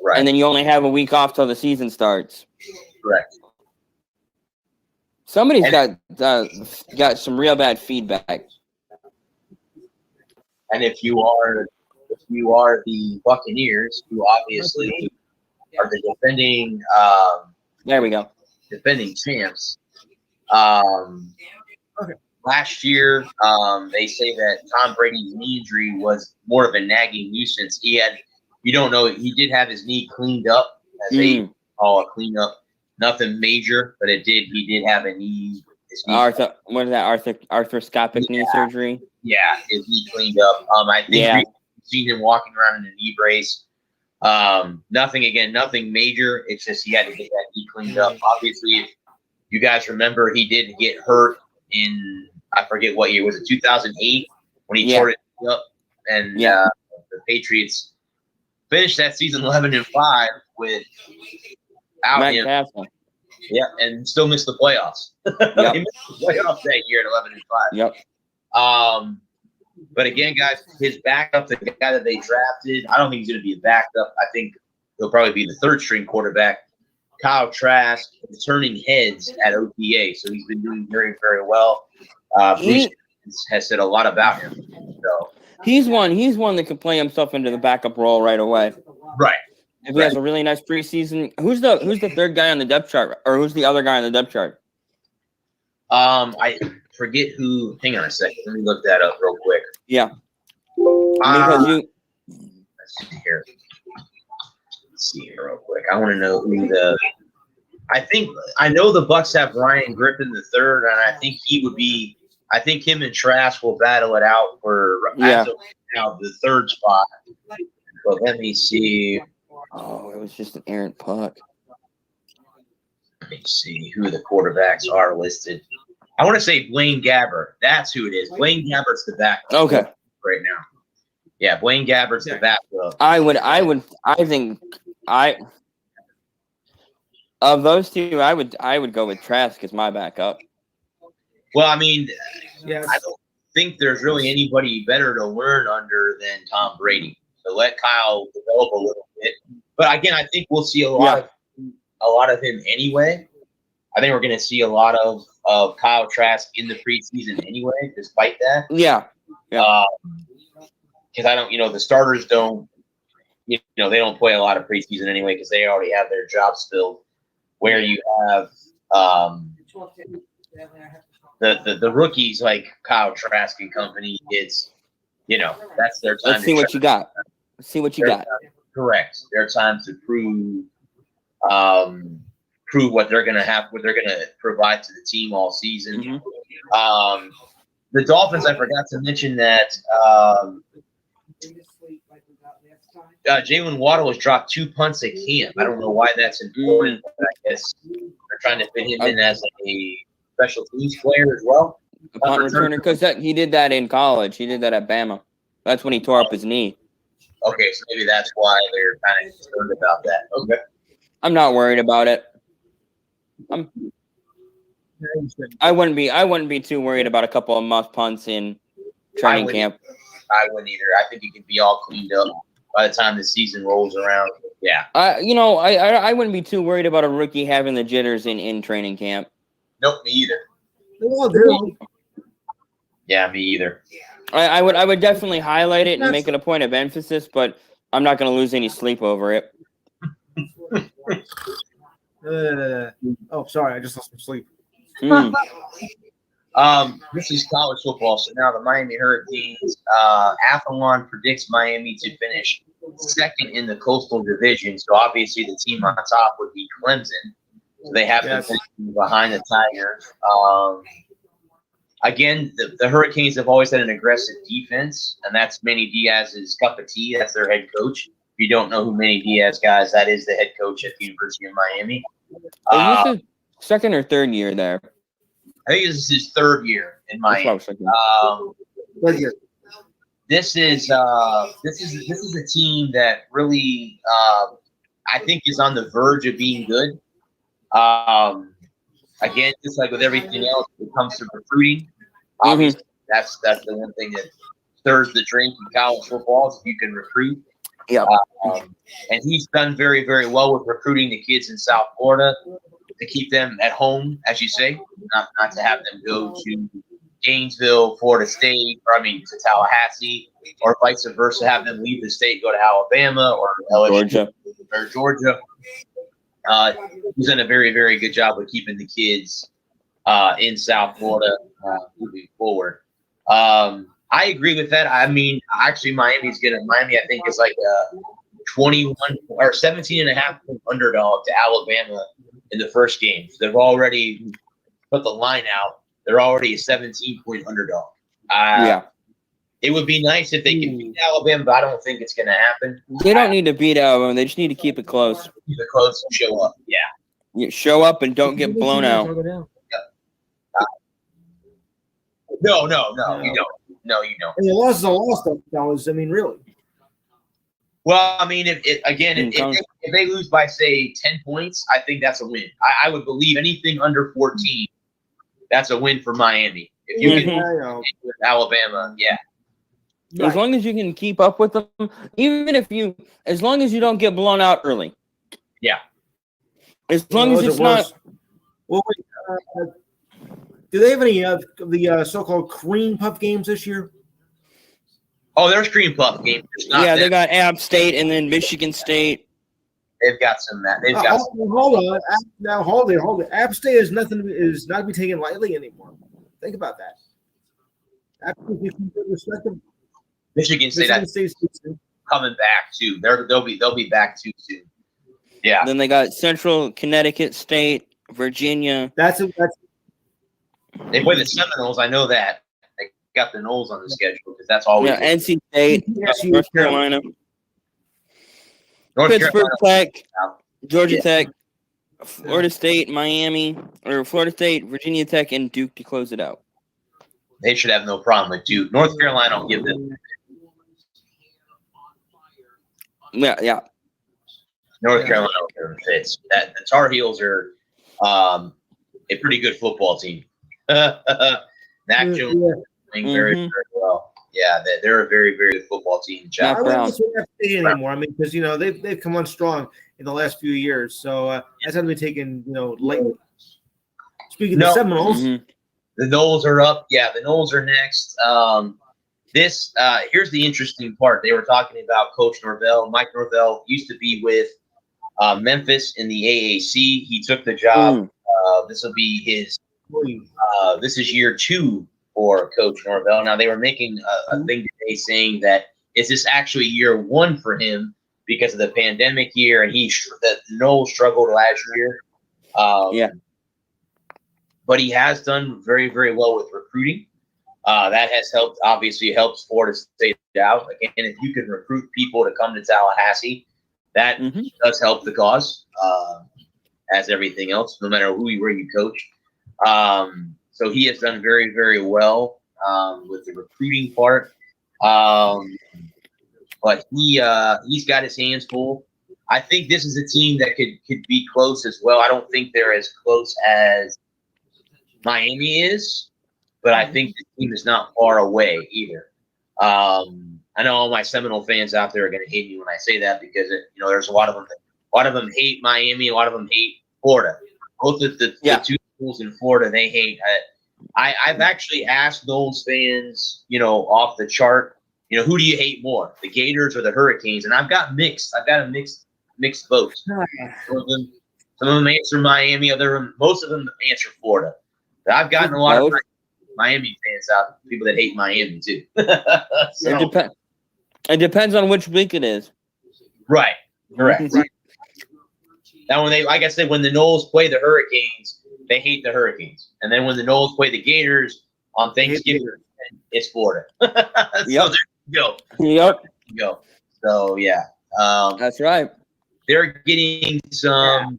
right? And then you only have a week off till the season starts. Correct. Somebody's got some real bad feedback. And if you are the Buccaneers, who obviously are the defending there we go. Defending champs. Okay. Last year, they say that Tom Brady's knee injury was more of a nagging nuisance. He did have his knee cleaned up, as they call a cleanup. Nothing major, but he did have a knee. What is that? Arthroscopic knee surgery? Yeah, his knee cleaned up. I think we've seen him walking around in a knee brace. Nothing major. It's just he had to get that knee cleaned up. Obviously, if you guys remember, he did get hurt in, I forget what year, was it 2008 when he tore it up, and the Patriots finished that season 11-5 without him. Castle. Yeah, and still missed the playoffs. Yep. He missed the playoffs that year at 11-5. Yep. But again, guys, his backup, the guy that they drafted, I don't think he's going to be a backup. I think he'll probably be the third-string quarterback. Kyle Trask is turning heads at OTA, so he's been doing very, very well. Bruce has said a lot about him. So he's one that can play himself into the backup role right away. Right. If he has a really nice preseason, who's the third guy on the depth chart, or who's the other guy on the depth chart? I forget who. Hang on a second. Let me look that up real quick. Yeah. Let's see here. Let's see here real quick. I want to know who I know the Bucks have Ryan Griffin the third, and I think he would be. I think him and Trask will battle it out for now the third spot. But let me see. Oh, it was just an errant puck. Let me see who the quarterbacks are listed. I want to say Blaine Gabbert. That's who it is. Blaine Gabbert's the backup. Okay. Right now. Yeah, Blaine Gabbert's the backup. Of those two, I would go with Trask as my backup. Well, I mean, Yes. I don't think there's really anybody better to learn under than Tom Brady. So let Kyle develop a little bit. But again, I think we'll see a lot of him anyway. I think we're going to see a lot of Kyle Trask in the preseason anyway, despite that. Yeah. Because I don't, the starters don't, they don't play a lot of preseason anyway because they already have their jobs filled. Where you have the rookies like Kyle Trask and company, it's that's their time. Let's see what you got. Correct. Their time to prove what they're gonna provide to the team all season. Mm-hmm. The Dolphins, I forgot to mention that Jalen Waddle was dropped 2 punts at camp. I don't know why that's important, but I guess they're trying to fit him in as a special teams player as well. A punt returner, because he did that in college. He did that at Bama. That's when he tore up his knee. Okay, so maybe that's why they're kind of concerned about that. Okay. I'm not worried about it. I wouldn't be too worried about a couple of muff punts in training camp. I wouldn't either. I think it could be all cleaned up by the time the season rolls around. Yeah. I wouldn't be too worried about a rookie having the jitters in training camp. Nope, me either. Yeah, me either. I would definitely highlight it and make it a point of emphasis, but I'm not going to lose any sleep over it. Sorry, I just lost some sleep. This is college football, so now the Miami Hurricanes, Athlon predicts Miami to finish second in the Coastal Division. So obviously the team on top would be Clemson. So they have to finish behind the Tigers. Again, the Hurricanes have always had an aggressive defense, and that's Manny Diaz's cup of tea. That's their head coach. If you don't know who Manny Diaz, guys, that is the head coach at the University of Miami. Is this his second or third year there? I think this is his third year in Miami. This is a team that really I think is on the verge of being good. Again, just like with everything else, when it comes to recruiting, obviously that's the one thing that stirs the drink in college football is if you can recruit. Yeah. And he's done very, very well with recruiting the kids in South Florida to keep them at home, as you say, not to have them go to Gainesville, Florida State, to Tallahassee, or vice versa, have them leave the state, go to Alabama or LSU or Georgia. He's done a very, very good job of keeping the kids in South Florida moving forward. I agree with that. I mean, actually, Miami, I think, is like a 21 or 17.5 underdog to Alabama in the first game. So they've already put the line out. They're already a 17-point underdog. It would be nice if they could beat Alabama, but I don't think it's going to happen. They don't need to beat Alabama. They just need to keep it close. Keep it close and show up. Yeah. You show up and don't get blown out. No, you don't. No, you don't. And the loss is a loss, though, fellas. I mean, really. Well, I mean, if they lose by, say, 10 points, I think that's a win. I would believe anything under 14, that's a win for Miami. If you can with Alabama, yeah. As long as you can keep up with them, as long as you don't get blown out early. Yeah. As long as it's not. Well, do they have any of the so-called cream puff games this year? Oh, there's cream puff games. They got App State and then Michigan State. They've got some that. They've got. Hold on. Now, hold it. App State is not to be taken lightly anymore. Think about that. Michigan State coming back too. They'll be back too soon. Yeah. Then they got Central Connecticut State, Virginia. They play the Seminoles. I know that. They got the Noles on the schedule because that's always. Yeah, NC State, North Carolina, Pittsburgh Tech, Georgia Tech, Florida State, Miami, or Florida State, Virginia Tech, and Duke to close it out. They should have no problem with Duke. North Carolina will give them. Yeah. North Carolina fits. The Tar Heels are a pretty good football team. Mac Jones playing very, very well. Yeah, they're a very, very good football team. Matt I Brown. wouldn't say FA anymore. I mean, because they've come on strong in the last few years, so that's going to be taken lately. Speaking of No. the Seminoles, Mhm. The Knowles are up. Yeah, the Knowles are next. Here's the interesting part. They were talking about Coach Norvell. Mike Norvell used to be with Memphis in the AAC. He took the job. This will be his. This is year 2 for Coach Norvell. Now they were making a thing today saying that is this actually year 1 for him because of the pandemic year, and the Knowles struggled last year. Yeah. But he has done very, very well with recruiting. That has helps Florida State out. Again, if you can recruit people to come to Tallahassee, that does help the cause, as everything else, no matter where you coach. So he has done very, very well with the recruiting part. But he's got his hands full. I think this is a team that could be close as well. I don't think they're as close as Miami is, but I think the team is not far away either. I know all my Seminole fans out there are going to hate me when I say that because there's a lot of them. A lot of them hate Miami. A lot of them hate Florida. Both of the 2 schools in Florida they hate. I've actually asked those fans, off the chart, who do you hate more, the Gators or the Hurricanes? And I've got mixed votes. Some of them answer Miami. Most of them answer Florida. But I've gotten a lot of Miami fans out, people that hate Miami too. So, it depends on which week it is. Right. Correct. Now, like I said, when the Knowles play the Hurricanes, they hate the Hurricanes, and then when the Knowles play the Gators on Thanksgiving, it's Florida. So there you go. Yep. There you go. So yeah, that's right. They're getting some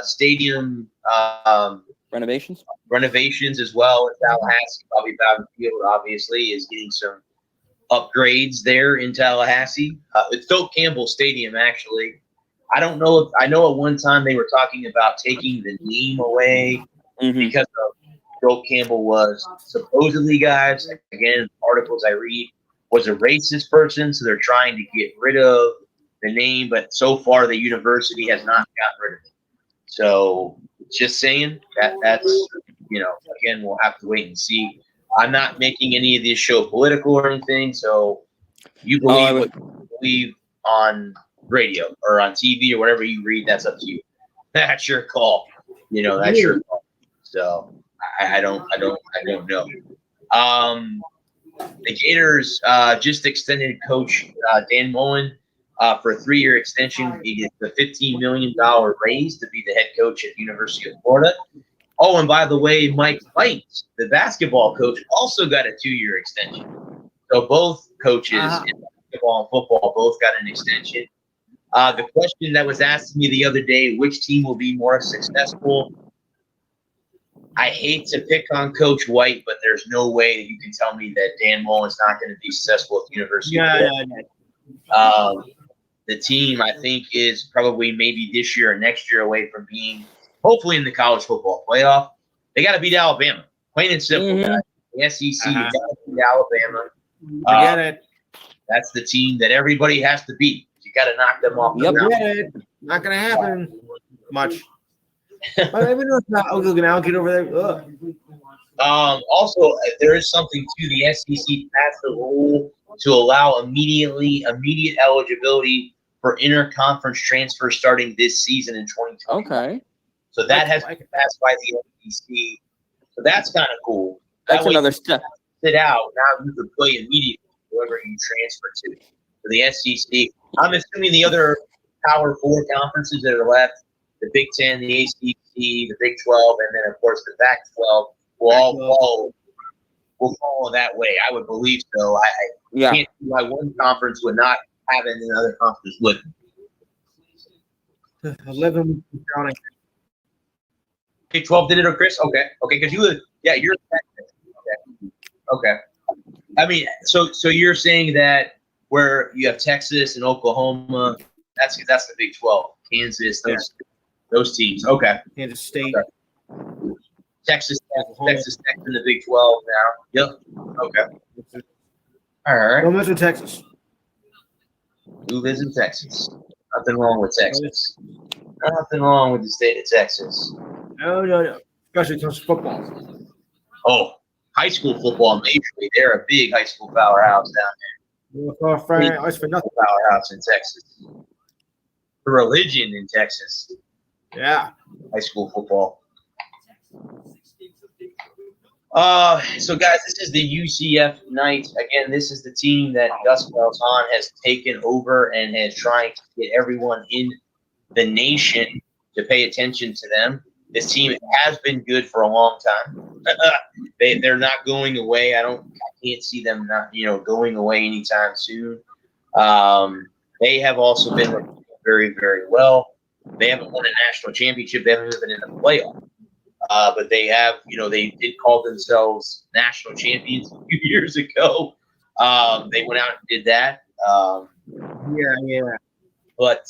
stadium renovations as well. Tallahassee, Bobby Bowden Field, obviously, is getting some upgrades there in Tallahassee. It's Doak Campbell Stadium, actually. I don't know I know at one time they were talking about taking the name away because of Doak Campbell was supposedly, guys, again, articles I read, was a racist person, so they're trying to get rid of the name, but so far the university has not gotten rid of it. So just saying that's again, we'll have to wait and see. I'm not making any of this show political or anything, so you believe what you believe on radio or on TV or whatever you read, that's up to you. That's your call. That's your call. So I don't know. The Gators just extended Coach Dan Mullen for a 3-year extension. He gets a $15 million raise to be the head coach at the University of Florida. Oh, and by the way, Mike White, the basketball coach, also got a 2-year extension. So both coaches in basketball and football both got an extension. The question that was asked to me the other day, which team will be more successful? I hate to pick on Coach White, but there's no way that you can tell me that Dan Mullen's not going to be successful at the University of Florida. The team, I think, is probably maybe this year or next year away from being hopefully in the college football playoff. They got to beat Alabama. Plain and simple, guys. The SEC, you got to beat Alabama. Forget it. That's the team that everybody has to beat. You got to knock them off the mountain. Not going to happen much. I'll get over there. Also, there is something to the SEC passed the rule to allow immediate eligibility for interconference transfer starting this season in 2020. Okay. So that has been passed by the SEC. So that's kind of cool. That's another step. Sit out. Now you can play immediately whoever you transfer to. For the SEC, I'm assuming the other Power 4 conferences that are left, the Big 10, the ACC, the Big 12, and then, of course, the Pac-12 will all follow that way. I would believe so. I can't see why one conference would not have it and another conference wouldn't. 11 counting. Big 12 did it, or Chris? Okay, because you're in Texas. Okay. I mean, so you're saying that where you have Texas and Oklahoma, that's the Big 12. Kansas, those teams. Okay. Kansas State. Okay. Texas Tech in the Big 12 now. Yep. Okay. All right. Don't mention Texas. Who lives in Texas? Nothing wrong with Texas. Nothing wrong with the state of Texas. No. Especially when it comes to football. Oh, high school football, major league. They're a big high school powerhouse down I was for nothing. there. Powerhouse in Texas. The religion in Texas. Yeah. High school football. So guys, this is the UCF Knights. Again, this is the team that Gus Malzahn has taken over and is trying to get everyone in the nation to pay attention to them. This team has been good for a long time. They're not going away. I can't see them not going away anytime soon. They have also been very, very well. They haven't won a national championship. They haven't even been in the playoff. But they have, they did call themselves national champions a few years ago. They went out and did that. Yeah. But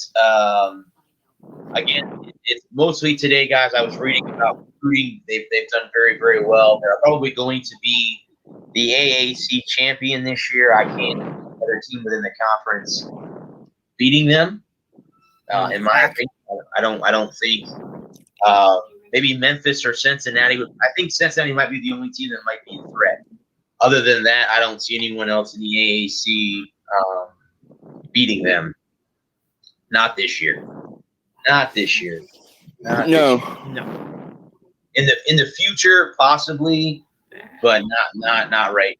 again, it's mostly today, guys. I was reading about recruiting. They've done very, very well. They're probably going to be the AAC champion this year. I can't see another team within the conference beating them. In my opinion, I don't think. Maybe Memphis or Cincinnati. I think Cincinnati might be the only team that might be a threat. Other than that, I don't see anyone else in the AAC beating them. Not this year. Not this year. No. In the future, possibly, but not right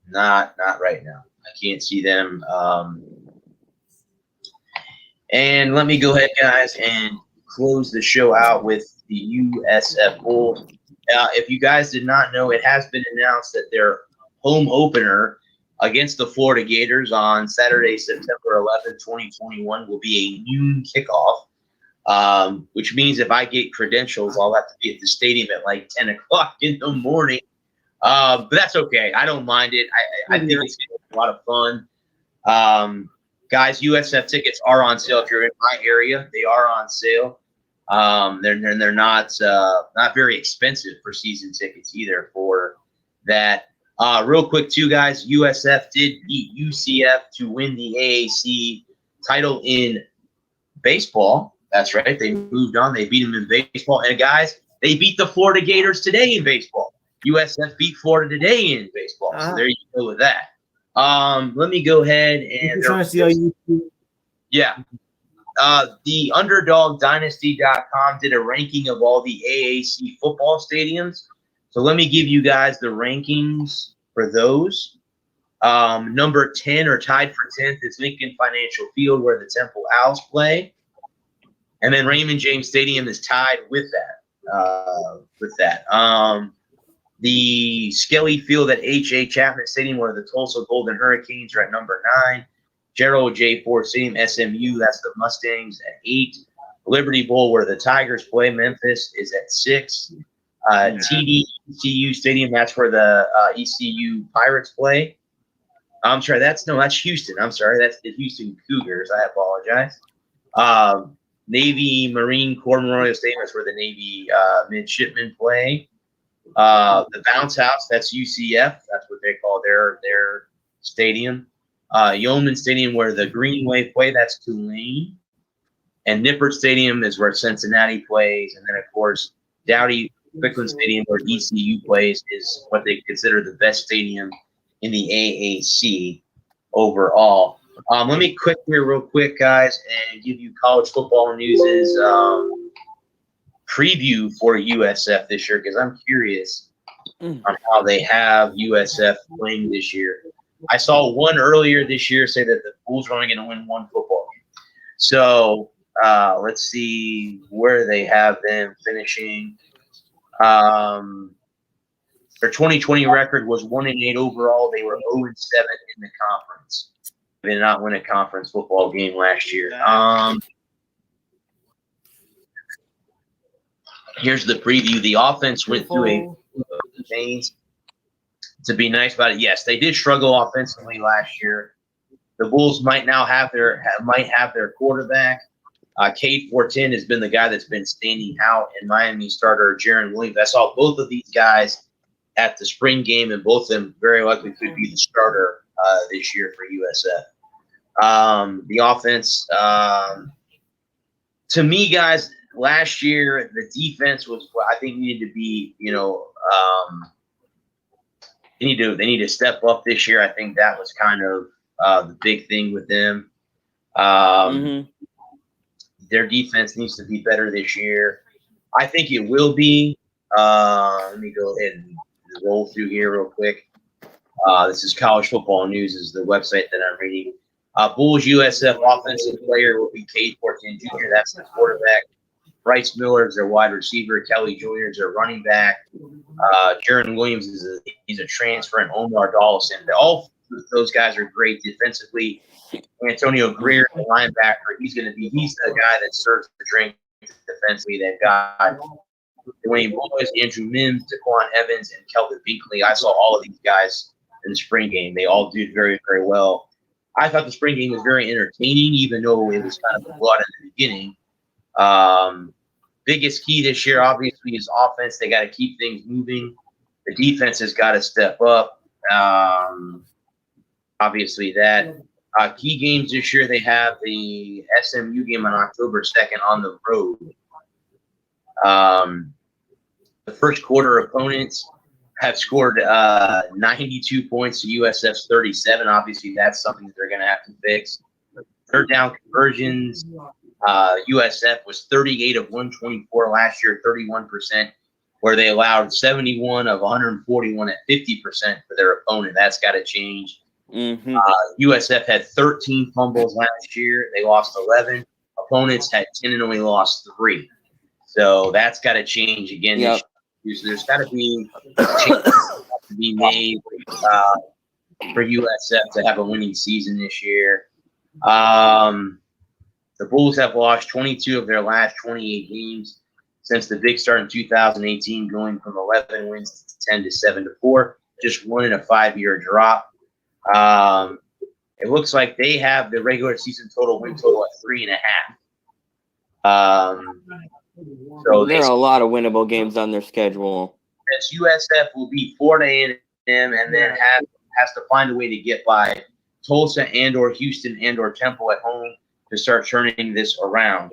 now. Not right now. I can't see them. And let me go ahead, guys, and close the show out with the USF Bulls. If you guys did not know, it has been announced that their home opener against the Florida Gators on Saturday, September 11th, 2021 will be a noon kickoff, which means if I get credentials, I'll have to be at the stadium at like 10 o'clock in the morning. But that's okay. I don't mind it. I think it's a lot of fun. Guys, USF tickets are on sale. If you're in my area, they are on sale. They're not very expensive for season tickets either for that. Real quick too, guys, USF did beat UCF to win the AAC title in baseball. That's right. They moved on. They beat them in baseball. And guys, they beat the Florida Gators today in baseball. USF beat Florida today in baseball. So there you go with that. Let me go ahead and the UnderdogDynasty.com did a ranking of all the AAC football stadiums. So let me give you guys the rankings for those. Number 10 or tied for 10th is Lincoln Financial Field, where the Temple Owls play. And then Raymond James Stadium is tied with that. The Skelly Field at H.A. Chapman Stadium, where the Tulsa Golden Hurricanes are at number 9. Gerald J. Ford Stadium, SMU, that's the Mustangs at 8. Liberty Bowl, where the Tigers play, Memphis is at 6. TD-ECU Stadium, that's where the ECU Pirates play. I'm sorry, that's Houston. I'm sorry, that's the Houston Cougars. I apologize. Navy Marine Corps Memorial Stadium, that's where the Navy midshipmen play. The Bounce House, that's UCF. That's what they call their stadium. Yeoman Stadium, where the Greenway play, that's Tulane. And Nippert Stadium is where Cincinnati plays. And then, of course, Dowdy Quickland Stadium, where ECU plays, is what they consider the best stadium in the AAC overall. Let me real quick, guys, and give you college football news's preview for USF this year, because I'm curious on how they have USF playing this year. I saw one earlier this year say that the Bulls are only going to win one football game. So let's see where they have them finishing. Their 2020 record was 1-8 overall. They were 0-7 in the conference. They did not win a conference football game last year. Here's the preview. The offense went through a phase. To be nice about it, yes, they did struggle offensively last year. The Bulls might have their quarterback. Cade Fortin has been the guy that's been standing out, and Miami starter Jaron Williams. I saw both of these guys at the spring game, and both of them very likely could be the starter this year for USF. The offense, to me, guys, last year the defense was what I think needed to be. They need to step up this year. I think that was kind of the big thing with them. Their defense needs to be better this year. I think it will be. Let me go ahead and roll through here real quick. This is College Football News, is the website that I'm reading. Bulls USF offensive player will be Cade Fortin Jr. That's the quarterback. Bryce Miller is their wide receiver. Kelly Jr. is their running back. Jaron Williams he's a transfer, and Omar Dollison. All those guys are great defensively. Antonio Greer, the linebacker, he's the guy that serves the drink defensively. They've got Dwayne Boyes, Andrew Mims, Daquan Evans, and Kelvin Binkley. I saw all of these guys in the spring game. They all did very, very well. I thought the spring game was very entertaining, even though it was kind of a blood in the beginning. Biggest key this year, obviously, is offense. They got to keep things moving. The defense has got to step up. Obviously, that. Key games this year, they have the SMU game on October 2nd on the road. The first quarter opponents have scored 92 points to USF's 37. Obviously, that's something that they're going to have to fix. Third down conversions, USF was 38 of 124 last year, 31%, where they allowed 71 of 141 at 50% for their opponent. That's got to change. USF had 13 fumbles last year. They lost 11. Opponents had 10 and only lost 3. So that's got to change again. Yep. So there's got to be changes to be made for USF to have a winning season this year. The Bulls have lost 22 of their last 28 games since the big start in 2018, going from 11 wins to 10 to 7 to 4. Just one in a 5-year drop. It looks like they have the regular season win total at 3.5. So there are a lot of winnable games on their schedule. USF will beat Florida A&M and then has to find a way to get by Tulsa and/or Houston and/or Temple at home to start turning this around.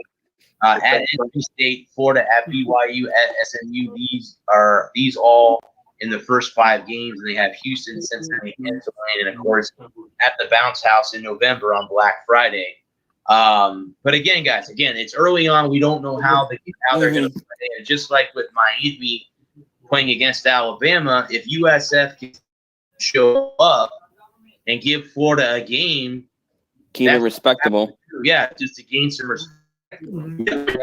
At NC State, Florida, at BYU, at SMU, these all in the first 5 games, and they have Houston, Cincinnati, and Tulane, and of course at the Bounce House in November on Black Friday. But again, guys, it's early on. We don't know how they're going to play. And just like with Miami playing against Alabama, if USF can show up and give Florida a game, keep it respectable. Just to gain some respect.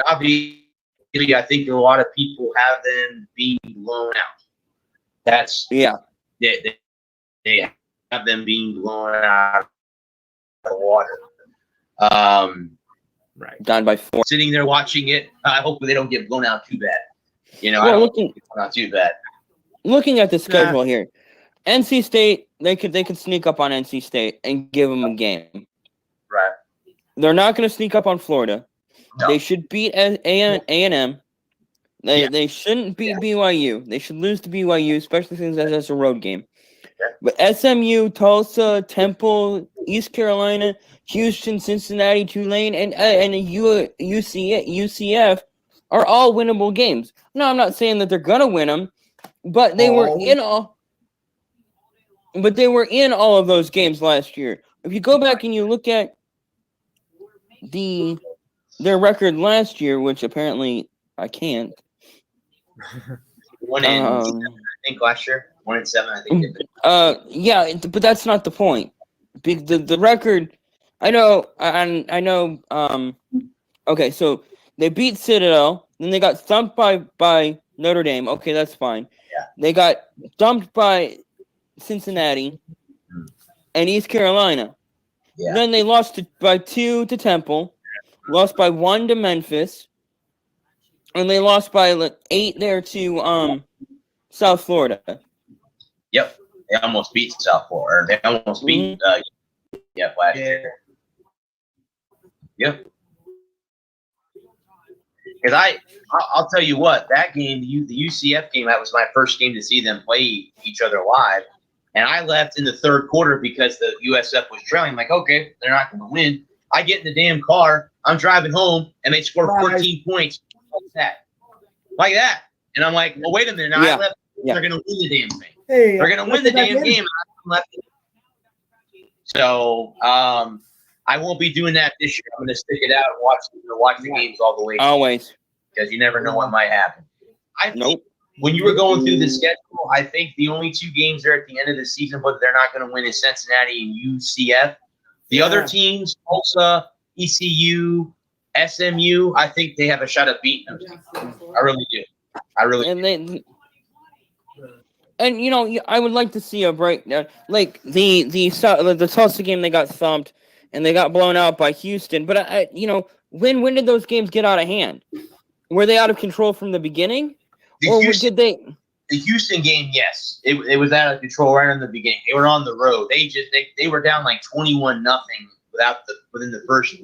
Obviously, I think a lot of people have them being blown out. They have them being blown out of the water. Right. Down by 4. Sitting there watching it, I hope they don't get blown out too bad. Not too bad. Looking at the schedule here, NC State, they could sneak up on NC State and give them a game. Right. They're not going to sneak up on Florida. No. They should beat A&M. They shouldn't beat BYU. They should lose to BYU, especially since that's a road game. Yeah. But SMU, Tulsa, Temple, East Carolina, Houston, Cincinnati, Tulane, and UCF are all winnable games. No, I'm not saying that they're gonna win them, but they were in all. But they were in all of those games last year. If you go back and you look at their record last year, which apparently I can't. 1-7, I think last year. 1-7, I think. But that's not the point. The record, I know. Okay, so they beat Citadel, then they got thumped by Notre Dame. Okay, that's fine. Yeah. They got thumped by Cincinnati and East Carolina. Yeah. Then they lost by 2 to Temple, lost by 1 to Memphis, and they lost by 8 there to South Florida. Yep, they almost beat South Florida. They almost beat last year. Yep. Because I'll tell you what, that game, the UCF game, that was my first game to see them play each other live. And I left in the third quarter because the USF was trailing. I'm like, okay, they're not going to win. I get in the damn car. I'm driving home, and they score 14 points like that. And I'm like, well, wait a minute. Now I left. They're going to win the damn thing. Hey, they're going to win the damn game. I'm left. So I won't be doing that this year. I'm going to stick it out and watch the games all the way. Always. Because you never know what might happen. I think when you were going through the schedule, I think the only two games are at the end of the season, but they're not going to win is Cincinnati and UCF. The other teams, Tulsa, ECU, SMU, I think they have a shot at beating them. I really do. And you know, I would like to see a breakdown. Like the Tulsa game, they got thumped and they got blown out by Houston. But when did those games get out of hand? Were they out of control from the beginning, did they? The Houston game, yes, it was out of control right in the beginning. They were on the road. They were down like 21-0 within the first,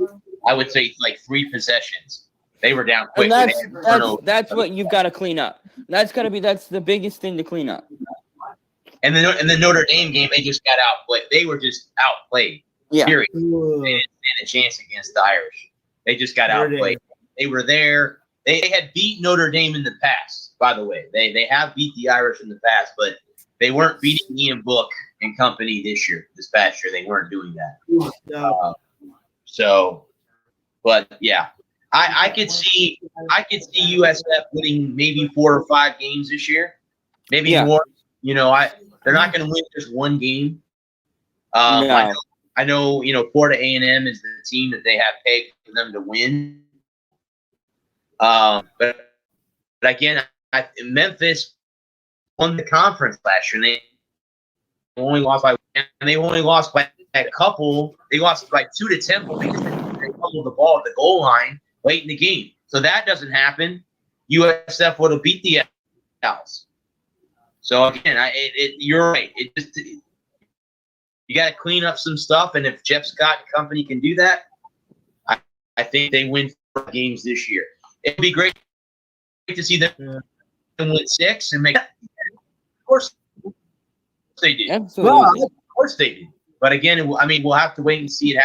I would say, like 3 possessions. They were down quick. And that's what you've got to clean up. That's the biggest thing to clean up. And then in the Notre Dame game, they just got outplayed. They were just outplayed. Yeah. Period. They didn't stand a chance against the Irish. They just got outplayed. They were there. They had beat Notre Dame in the past, by the way. They have beat the Irish in the past, but they weren't beating Ian Book and company this past year. They weren't doing that. But yeah, I could see USF winning maybe 4 or 5 games this year, maybe more. They're not going to win just one game. I know. Florida A&M is the team that they have pegged for them to win. But again, Memphis won the conference last year. And they only lost by a couple. They lost by 2 to Temple because they fumbled the ball at the goal line late in the game. So that doesn't happen. USF would have beat the Owls. So again, you're right. You got to clean up some stuff, and if Jeff Scott and company can do that, I think they win 4 games this year. It'd be great to see them win 6 and make. Of course, they did. Absolutely. Well, of course they did. But again, we'll have to wait and see it.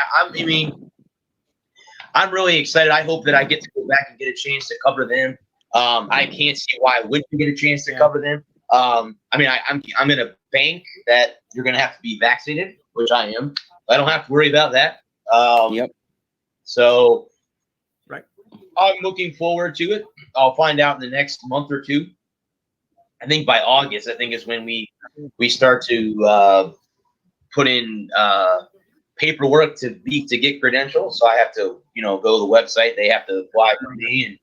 I'm really excited. I hope that I get to go back and get a chance to cover them. I can't see why I wouldn't get a chance to cover them. I'm in a bank that you're going to have to be vaccinated, which I am. I don't have to worry about that. So. I'm looking forward to it. I'll find out in the next month or 2. I think by August, is when we start to put in paperwork to get credentials. So I have to, go to the website. They have to apply for me, and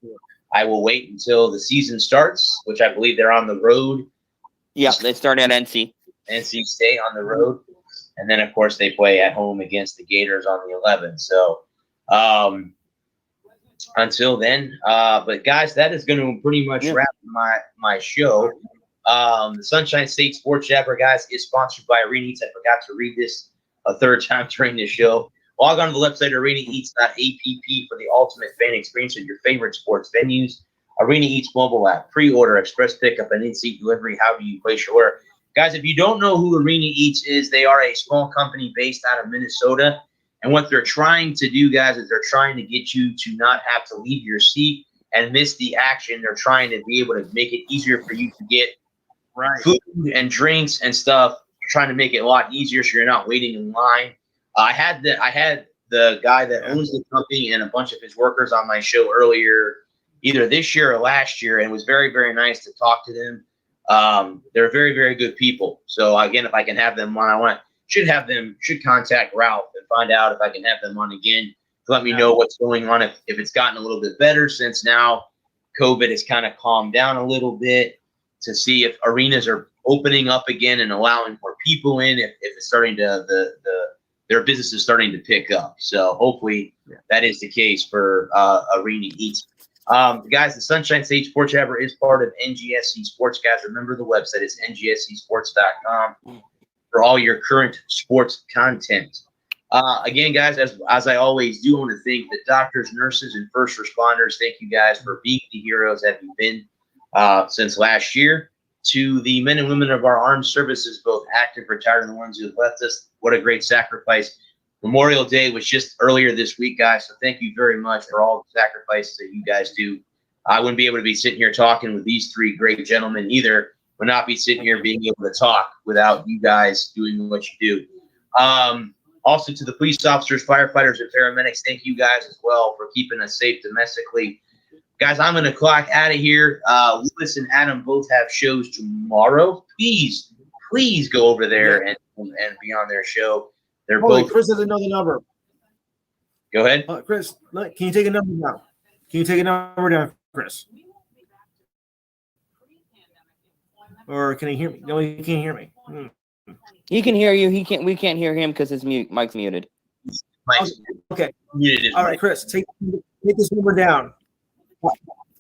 I will wait until the season starts, which I believe they're on the road. Yeah, they start at NC State on the road, and then of course they play at home against the Gators on the 11th. So. Until then, but guys, that is going to pretty much wrap my show. The Sunshine State Sports Jabber, guys, is sponsored by Arena Eats. I forgot to read this a third time during the show. Log on to the website arenaeats.app for the ultimate fan experience at your favorite sports venues. Arena Eats mobile app, pre-order, express pickup, and in-seat delivery. However you place your order, guys. If you don't know who Arena Eats is, they are a small company based out of Minnesota. And what they're trying to do, guys, is they're trying to get you to not have to leave your seat and miss the action. They're trying to be able to make it easier for you to get food and drinks and stuff. They're trying to make it a lot easier so you're not waiting in line. I had the guy that owns the company and a bunch of his workers on my show earlier, either this year or last year, and it was very, very nice to talk to them. They're very, very good people. So again, if I can have them on, should contact Ralph and find out if I can have them on again to let me know what's going on, if it's gotten a little bit better since now COVID has kind of calmed down a little bit, to see if arenas are opening up again and allowing more people in, if it's starting to their business is starting to pick up. So hopefully that is the case for Arena Eats. Guys, the Sunshine State Sports Jabber is part of NGSC Sports. Guys, remember the website is ngscsports.com. for all your current sports content. Again, guys, as I always do, I want to thank the doctors, nurses, and first responders. Thank you guys for being the heroes that you've been since last year. to the men and women of our armed services, both active, retired, and the ones who have left us. What a great sacrifice. Memorial Day was just earlier this week, guys, so thank you very much for all the sacrifices that you guys do. I wouldn't be able to be sitting here talking with these three great gentlemen either. Would not be sitting here being able to talk without you guys doing what you do. Also to the police officers, firefighters, and paramedics, thank you guys as well for keeping us safe domestically. Guys, I'm going to clock out of here. Lewis and Adam both have shows tomorrow. Please go over there and be on their show. They're both. Chris has another number. Go ahead. Chris, can you take a number down? Can you take a number down, Chris? Or can he hear me? No, he can't hear me. He can hear you. We can't hear him because his mic's muted. Okay. Muted. All right, Chris, take this number down.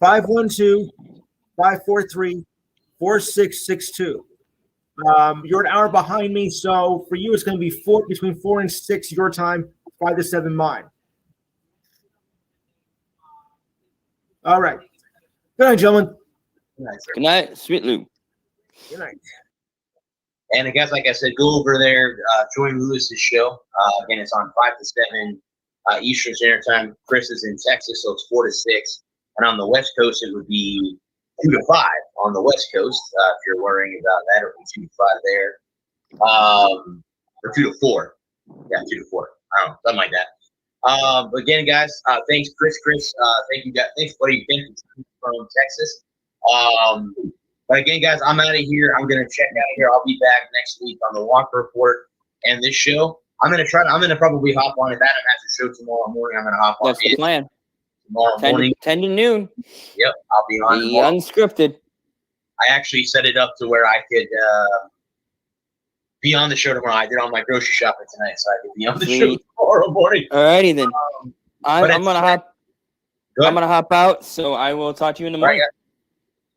512-543-4662. You're an hour behind me, so for you it's going to be between 4 and 6 your time, 5 to 7 mine. All right. Good night, gentlemen. Good night, Sweet Lou. Good night. And guys, like I said, go over there, join Lewis's show. Again, it's on 5 to 7 Eastern Standard Time. Chris is in Texas, so it's 4 to 6. And on the West Coast, it would be 2 to 5 on the West Coast. If you're worrying about that, it would be 2 to 5 there. Or 2 to 4. Yeah, 2 to 4. I don't know, something like that. But again, guys, thanks, Chris. Thank you, guys. Thanks, buddy. Thank you from Texas. But again, guys, I'm out of here. I'm going to check out of here. I'll be back next week on the Walker Report and this show. I'm going to probably hop on. If Adam has a show tomorrow morning, I'm going to hop on. That's the plan. Tomorrow 10 morning. 10 to noon. Yep, I'll be on. The unscripted. I actually set it up to where I could be on the show tomorrow. I did all my grocery shopping tonight, so I could be on the show tomorrow morning. Alrighty then. I'm gonna hop out, so I will talk to you in the morning. Right,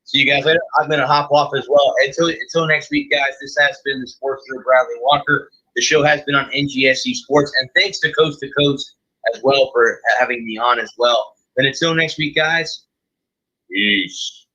see you guys later. I'm gonna hop off as well. Until next week, guys. This has been the Sports Leader Bradley Walker. The show has been on NGSC Sports, and thanks to Coast as well for having me on as well. But until next week, guys. Peace.